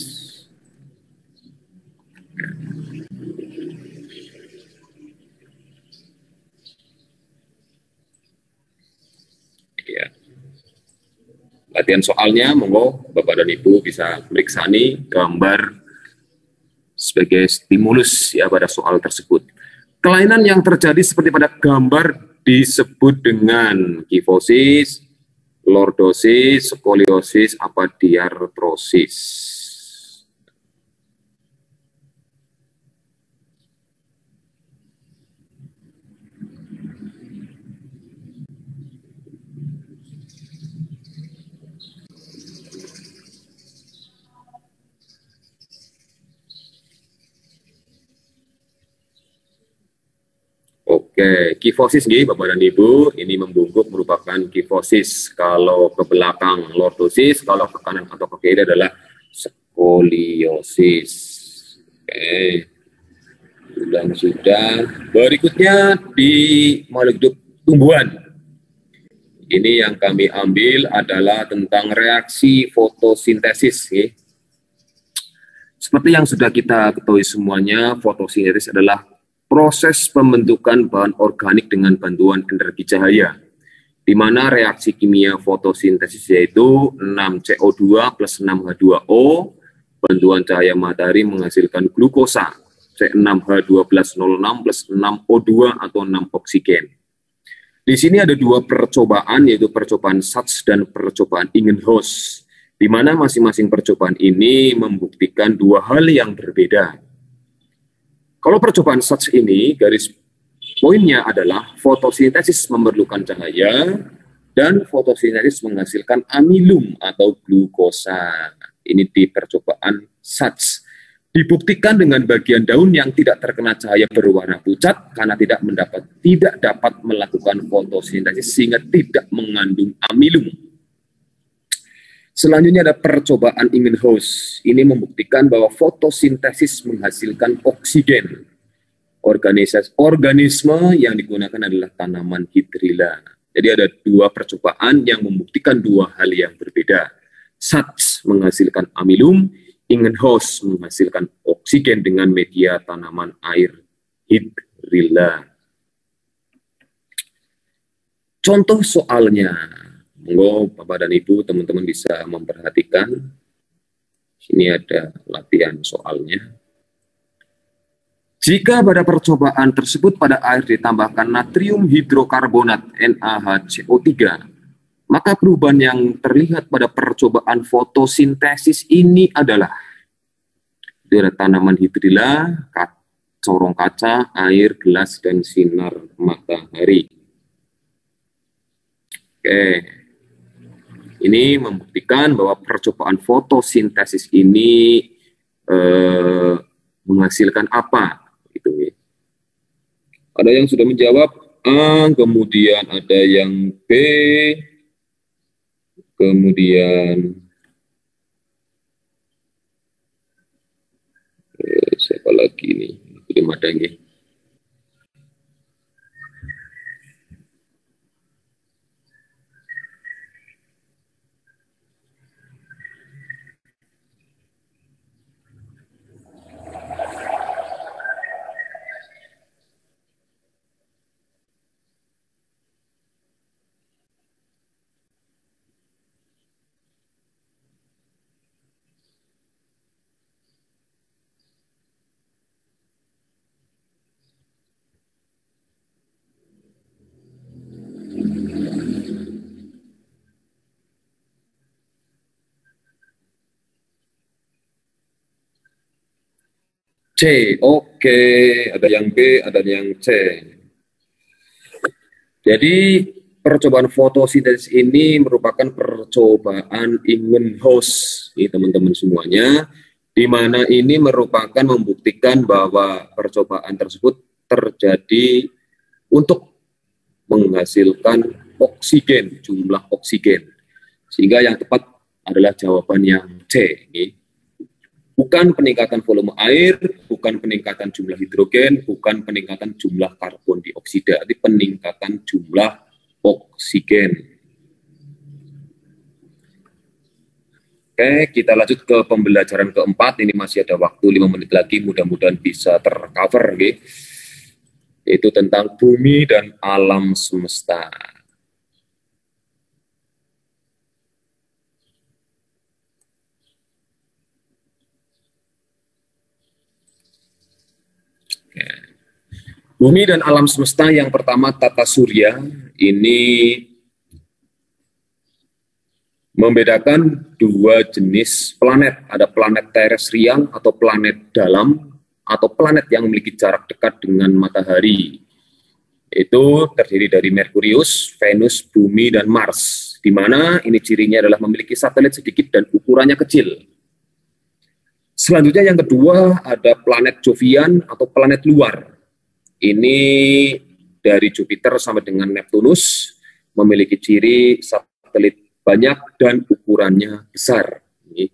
Ya. Latihan soalnya, monggo Bapak dan Ibu bisa meriksani gambar sebagai stimulus ya pada soal tersebut. Kelainan yang terjadi seperti pada gambar disebut dengan kifosis, lordosis, skoliosis, apa diartrosis. Oke, kifosis nih Bapak dan Ibu, ini membungkuk merupakan kifosis. Kalau ke belakang lordosis, kalau ke kanan atau ke kiri adalah skoliosis. Oke, sudah. Berikutnya di makhluk hidup tumbuhan. Ini yang kami ambil adalah tentang reaksi fotosintesis. Nih. Seperti yang sudah kita ketahui semuanya, fotosintesis adalah proses pembentukan bahan organik dengan bantuan energi cahaya, di mana reaksi kimia fotosintesis yaitu 6CO2 plus 6H2O, bantuan cahaya matahari menghasilkan glukosa, C6H12O6 plus 6O2 atau 6 oksigen. Di sini ada dua percobaan, yaitu percobaan Sachs dan percobaan Ingenhousz, di mana masing-masing percobaan ini membuktikan dua hal yang berbeda. Kalau percobaan Sachs ini, garis poinnya adalah fotosintesis memerlukan cahaya dan fotosintesis menghasilkan amilum atau glukosa. Ini di percobaan Sachs. Dibuktikan dengan bagian daun yang tidak terkena cahaya berwarna pucat karena tidak dapat melakukan fotosintesis sehingga tidak mengandung amilum. Selanjutnya ada percobaan Ingenhousz. Ini membuktikan bahwa fotosintesis menghasilkan oksigen. Organisme yang digunakan adalah tanaman hidrilla. Jadi ada dua percobaan yang membuktikan dua hal yang berbeda. Sachs menghasilkan amilum, Ingenhousz menghasilkan oksigen dengan media tanaman air hidrilla. Contoh soalnya. Monggo Bapak dan Ibu, teman-teman bisa memperhatikan. Sini ada latihan soalnya. Jika pada percobaan tersebut pada air ditambahkan natrium hidrokarbonat NaHCO3, maka perubahan yang terlihat pada percobaan fotosintesis ini adalah dari tanaman hidrilla, corong kaca, air, gelas, dan sinar matahari. Oke. Ini membuktikan bahwa percobaan fotosintesis ini menghasilkan apa? Gitu. Ada yang sudah menjawab A, kemudian ada yang B, Kemudian siapa lagi nih? Belum ada ini. C, oke, ada yang B, ada yang C. Jadi percobaan fotosintesis ini merupakan percobaan Ingenhousz, ini teman-teman semuanya, di mana ini merupakan membuktikan bahwa percobaan tersebut terjadi untuk menghasilkan oksigen, jumlah oksigen. Sehingga yang tepat adalah jawaban yang C. Ini. Bukan peningkatan volume air, bukan peningkatan jumlah hidrogen, bukan peningkatan jumlah karbon dioksida, tapi peningkatan jumlah oksigen. Oke, kita lanjut ke pembelajaran keempat. Ini masih ada waktu 5 menit lagi, mudah-mudahan bisa tercover. Itu tentang bumi dan alam semesta. Bumi dan alam semesta yang pertama tata surya ini membedakan dua jenis planet. Ada planet terestrial atau planet dalam atau planet yang memiliki jarak dekat dengan matahari. Itu terdiri dari Merkurius, Venus, Bumi, dan Mars. Di mana ini cirinya adalah memiliki satelit sedikit dan ukurannya kecil. Selanjutnya yang kedua ada planet Jovian atau planet luar. Ini dari Jupiter sampai dengan Neptunus, memiliki ciri satelit banyak dan ukurannya besar. Ini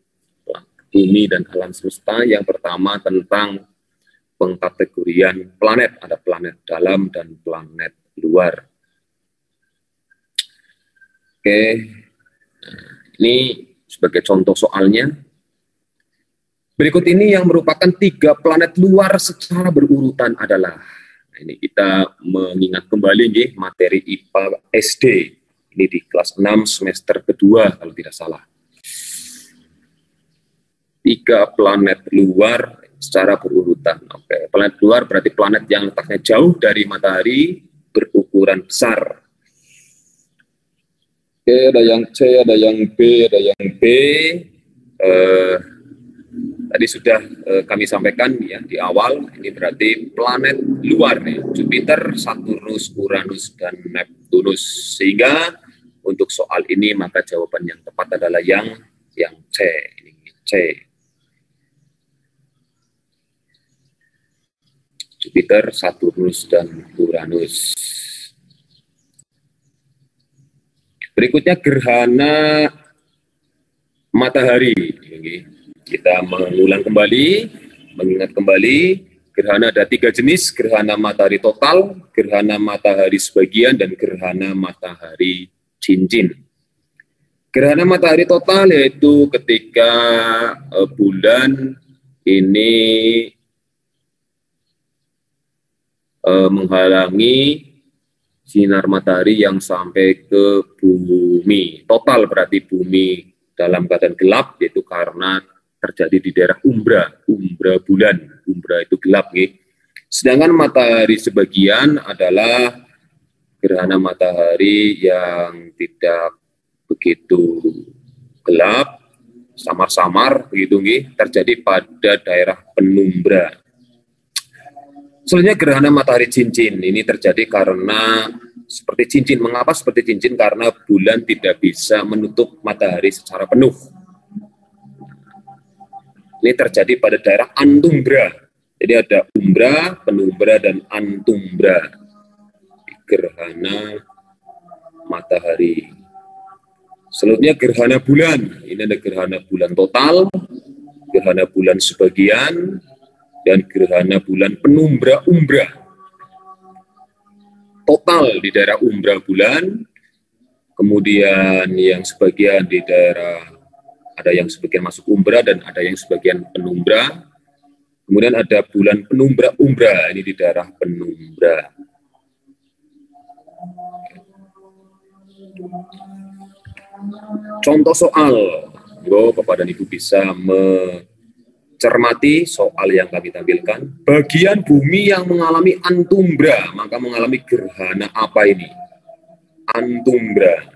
bumi dan alam semesta. Yang pertama tentang pengkategorian planet, ada planet dalam dan planet luar. Oke, nah, ini sebagai contoh soalnya. Berikut ini yang merupakan 3 planet luar secara berurutan adalah, ini kita mengingat kembali nih, materi IPA SD. Ini di kelas 6 semester kedua kalau tidak salah. 3 planet luar secara berurutan. Oke, planet luar berarti planet yang letaknya jauh dari matahari, berukuran besar. Oke, ada yang C, ada yang B, ada yang B. Tadi sudah kami sampaikan ya di awal, ini berarti planet luar nih, Jupiter, Saturnus, Uranus, dan Neptunus. Sehingga untuk soal ini maka jawaban yang tepat adalah yang C. Ini C. Jupiter, Saturnus, dan Uranus. Berikutnya gerhana matahari. Kita mengulang kembali, mengingat kembali, gerhana ada 3 jenis, gerhana matahari total, gerhana matahari sebagian, dan gerhana matahari cincin. Gerhana matahari total yaitu ketika bulan ini menghalangi sinar matahari yang sampai ke bumi. Total berarti bumi dalam keadaan gelap, yaitu karena terjadi di daerah umbra bulan, umbra itu gelap. Sedangkan matahari sebagian adalah gerhana matahari yang tidak begitu gelap, samar-samar begitu, terjadi pada daerah penumbra. Selanjutnya gerhana matahari cincin, ini terjadi karena seperti cincin. Mengapa seperti cincin? Karena bulan tidak bisa menutup matahari secara penuh. Ini terjadi pada daerah antumbra. Jadi ada umbra, penumbra, dan antumbra. Gerhana matahari Selanjutnya gerhana bulan. Ini ada gerhana bulan total, gerhana bulan sebagian, dan gerhana bulan penumbra-umbra. Total di daerah umbra bulan, kemudian yang sebagian di daerah, ada yang sebagian masuk umbra dan ada yang sebagian penumbra. Kemudian ada bulan penumbra-umbra, ini di daerah penumbra. Contoh soal, Bapak dan Ibu bisa mencermati soal yang kami tampilkan. Bagian bumi yang mengalami antumbra, maka mengalami gerhana apa ini? Antumbra.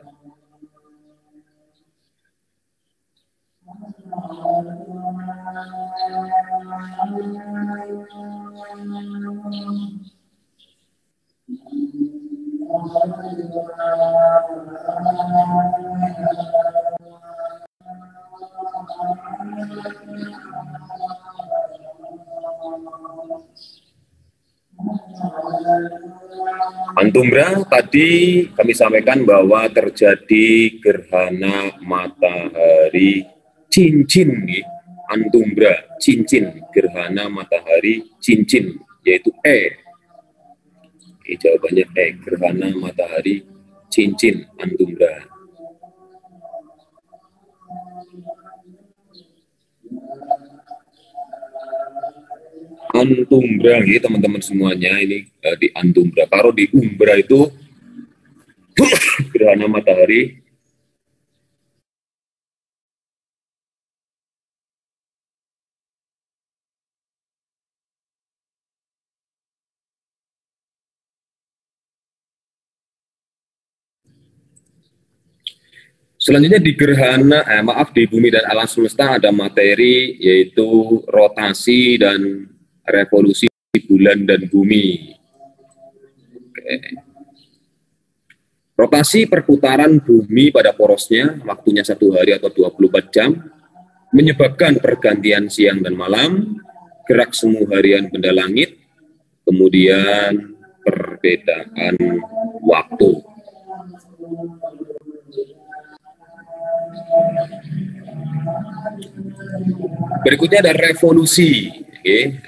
Antumbra tadi kami sampaikan bahwa terjadi gerhana matahari cincin, antumbra cincin, gerhana matahari cincin, yaitu E. Jawabannya E, gerhana matahari cincin, antumbra. Antumbra, teman-teman semuanya, ini di antumbra. Kalau di umbra itu gerhana matahari selanjutnya di gerhana, di bumi dan alam semesta ada materi yaitu rotasi dan revolusi bulan dan bumi. Oke. Rotasi perputaran bumi pada porosnya, waktunya 1 hari atau 24 jam, menyebabkan pergantian siang dan malam, gerak semu harian benda langit, kemudian perbedaan waktu. Berikutnya ada revolusi.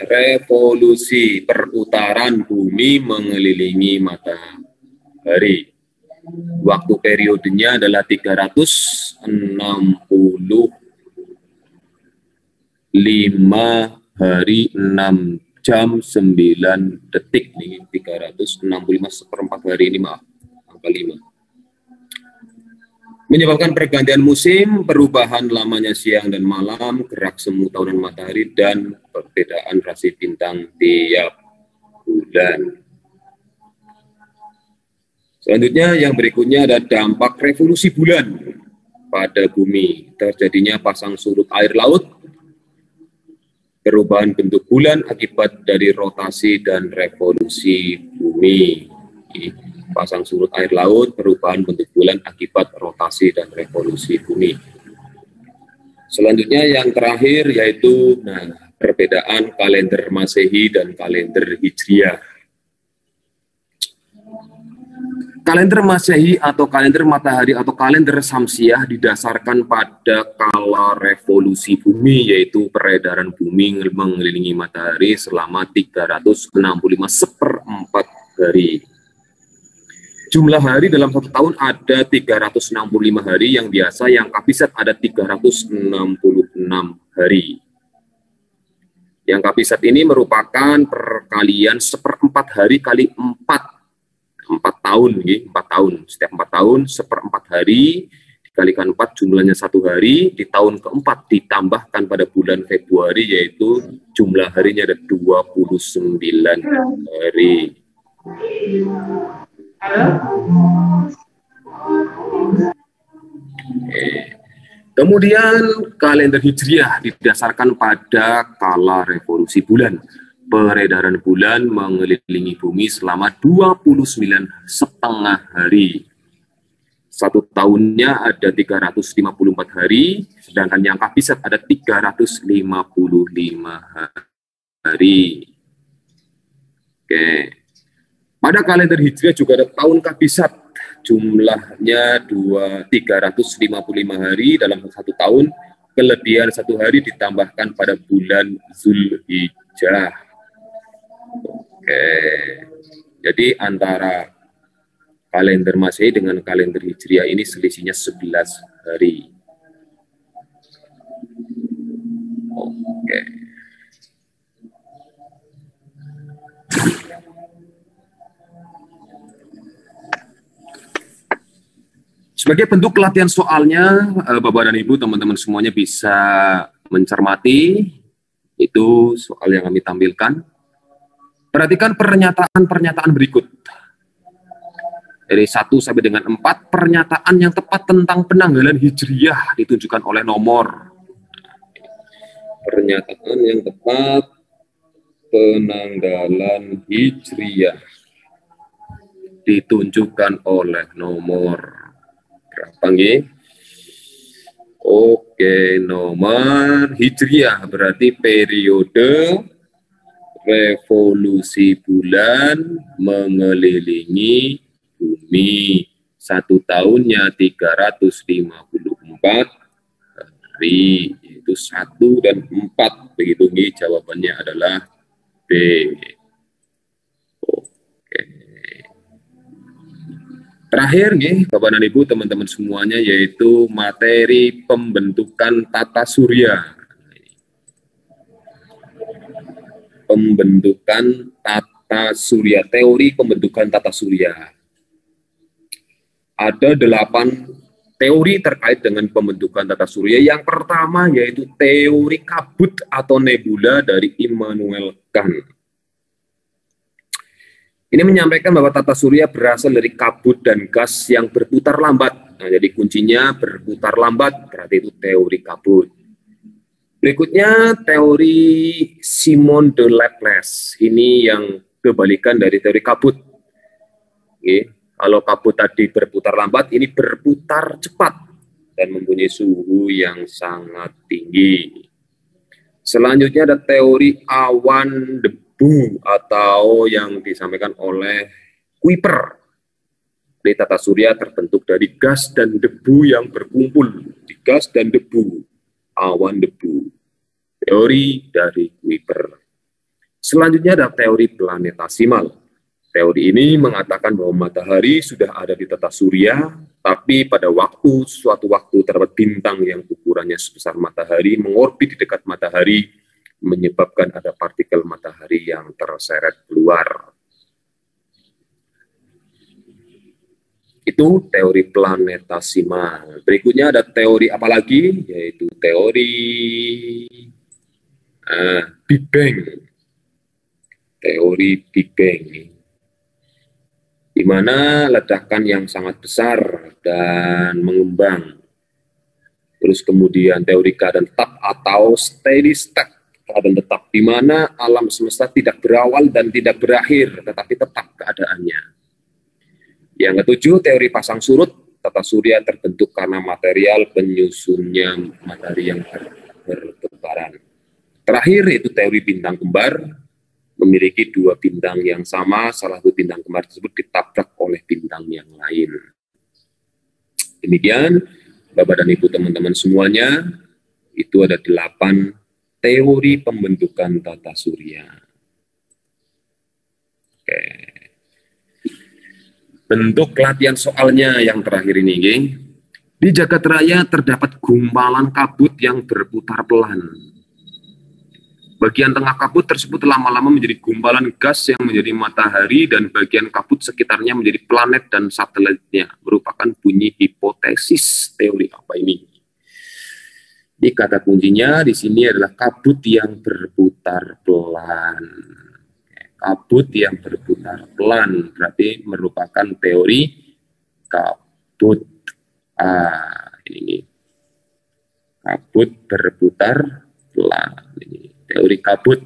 Revolusi perputaran bumi mengelilingi matahari. Waktu periodenya adalah 365 hari 6 jam 9 detik. Nih, 365 seperempat hari ini, maaf, angka 5. Menyebabkan pergantian musim, perubahan lamanya siang dan malam, gerak semu tahunan matahari, dan perbedaan rasi bintang tiap bulan. Selanjutnya, yang berikutnya ada dampak revolusi bulan pada bumi. Terjadinya pasang surut air laut, perubahan bentuk bulan akibat dari rotasi dan revolusi bumi. Pasang surut air laut, perubahan bentuk bulan akibat rotasi dan revolusi bumi. Selanjutnya yang terakhir yaitu perbedaan kalender Masehi dan kalender Hijriah. Kalender Masehi atau kalender matahari atau kalender Samsiah didasarkan pada kala revolusi bumi, yaitu peredaran bumi mengelilingi matahari selama 365 seperempat hari. Jumlah hari dalam 1 tahun ada 365 hari yang biasa, yang kabisat ada 366 hari. Yang kabisat ini merupakan perkalian 1/4 hari kali 4 tahun, 4 tahun. Setiap 4 tahun 1/4 hari dikalikan 4 jumlahnya 1 hari, di tahun keempat ditambahkan pada bulan Februari, yaitu jumlah harinya ada 29 hari. Kemudian kalender Hijriah didasarkan pada kala revolusi bulan. Peredaran bulan mengelilingi bumi selama 29,5 hari. 1 tahunnya ada 354 hari, sedangkan yang kabisat ada 355 hari. Oke. Pada kalender Hijriah juga ada tahun kabisat, jumlahnya 355 hari dalam 1 tahun, kelebihan 1 hari ditambahkan pada bulan Zulhijjah. Oke, jadi antara kalender Masehi dengan kalender Hijriah ini selisihnya 11 hari. Oke. Sebagai bentuk latihan soalnya, Bapak dan Ibu, teman-teman semuanya bisa mencermati. Itu soal yang kami tampilkan. Perhatikan pernyataan-pernyataan berikut. Dari 1 sampai dengan 4, pernyataan yang tepat tentang penanggalan Hijriah ditunjukkan oleh nomor. Pernyataan yang tepat penanggalan Hijriah ditunjukkan oleh nomor. Berapa nggih? Oke, nomor Hijriah berarti periode revolusi bulan mengelilingi bumi. 1 tahunnya 354 hari. Itu 1 dan 4. Begitu nih, jawabannya adalah B. Oke. Terakhir nih, Bapak dan Ibu, teman-teman semuanya, yaitu materi pembentukan tata surya. Pembentukan tata surya, teori pembentukan tata surya. Ada 8 teori terkait dengan pembentukan tata surya. Yang pertama yaitu teori kabut atau nebula dari Immanuel Kant. Ini menyampaikan bahwa tata surya berasal dari kabut dan gas yang berputar lambat. Nah, jadi kuncinya berputar lambat, berarti itu teori kabut. Berikutnya teori Simon de Laplace. Ini yang kebalikan dari teori kabut. Oke. Kalau kabut tadi berputar lambat, ini berputar cepat dan mempunyai suhu yang sangat tinggi. Selanjutnya ada teori awan debu atau yang disampaikan oleh Kuiper. Di tata surya terbentuk dari gas dan debu yang berkumpul. Di gas dan debu, awan debu. Teori dari Kuiper. Selanjutnya ada teori planetasimal. Teori ini mengatakan bahwa matahari sudah ada di tata surya, tapi pada suatu waktu terdapat bintang yang ukurannya sebesar matahari mengorbit di dekat matahari, menyebabkan ada partikel matahari yang terseret keluar. Itu teori planetasimal. Berikutnya ada teori apa lagi? Yaitu teori Big Bang. Teori Big Bang, di mana ledakan yang sangat besar dan mengembang. Terus kemudian teori keadaan tetap atau steady state, keadaan tetap, di mana alam semesta tidak berawal dan tidak berakhir, tetapi tetap keadaannya. Yang ketujuh, teori pasang surut, tata surya terbentuk karena material penyusunnya matahari yang bertebaran. Terakhir, yaitu teori bintang kembar, memiliki 2 bintang yang sama, salah satu bintang kembar tersebut ditabrak oleh bintang yang lain. Demikian, Bapak dan Ibu, teman-teman semuanya, itu ada 8 teori pembentukan tata surya. Oke. Bentuk latihan soalnya yang terakhir ini, geng. Di jagat raya terdapat gumpalan kabut yang berputar pelan. Bagian tengah kabut tersebut lama-lama menjadi gumpalan gas yang menjadi matahari, dan bagian kabut sekitarnya menjadi planet dan satelitnya. Merupakan bunyi hipotesis teori apa ini? Di kata kuncinya di sini adalah kabut yang berputar pelan. Kabut yang berputar pelan berarti merupakan teori kabut. Ini kabut berputar pelan. Ini teori kabut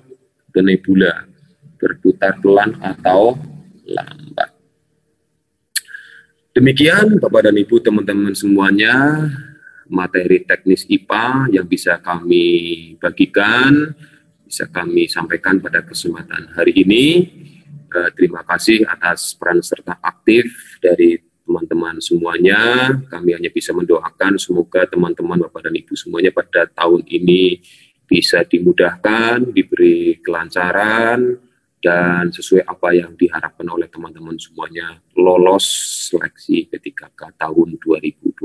atau nebula, berputar pelan atau lambat. Demikian Bapak dan Ibu, teman-teman semuanya, materi teknis IPA yang bisa kami bagikan, bisa kami sampaikan pada kesempatan hari ini. Terima kasih atas peran serta aktif dari teman-teman semuanya. Kami hanya bisa mendoakan semoga teman-teman Bapak dan Ibu semuanya pada tahun ini bisa dimudahkan, diberi kelancaran, dan sesuai apa yang diharapkan oleh teman-teman semuanya lolos seleksi P3K tahun 2021.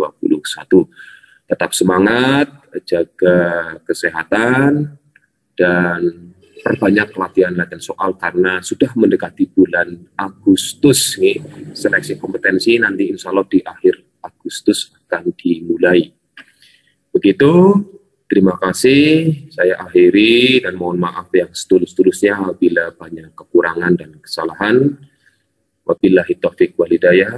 Tetap semangat, jaga kesehatan, dan perbanyak latihan-latihan soal karena sudah mendekati bulan Agustus nih, seleksi kompetensi nanti insya Allah di akhir Agustus akan dimulai. Begitu, terima kasih, saya akhiri dan mohon maaf yang setulus-tulusnya apabila banyak kekurangan dan kesalahan. Wabillahi taufiq wal hidayah.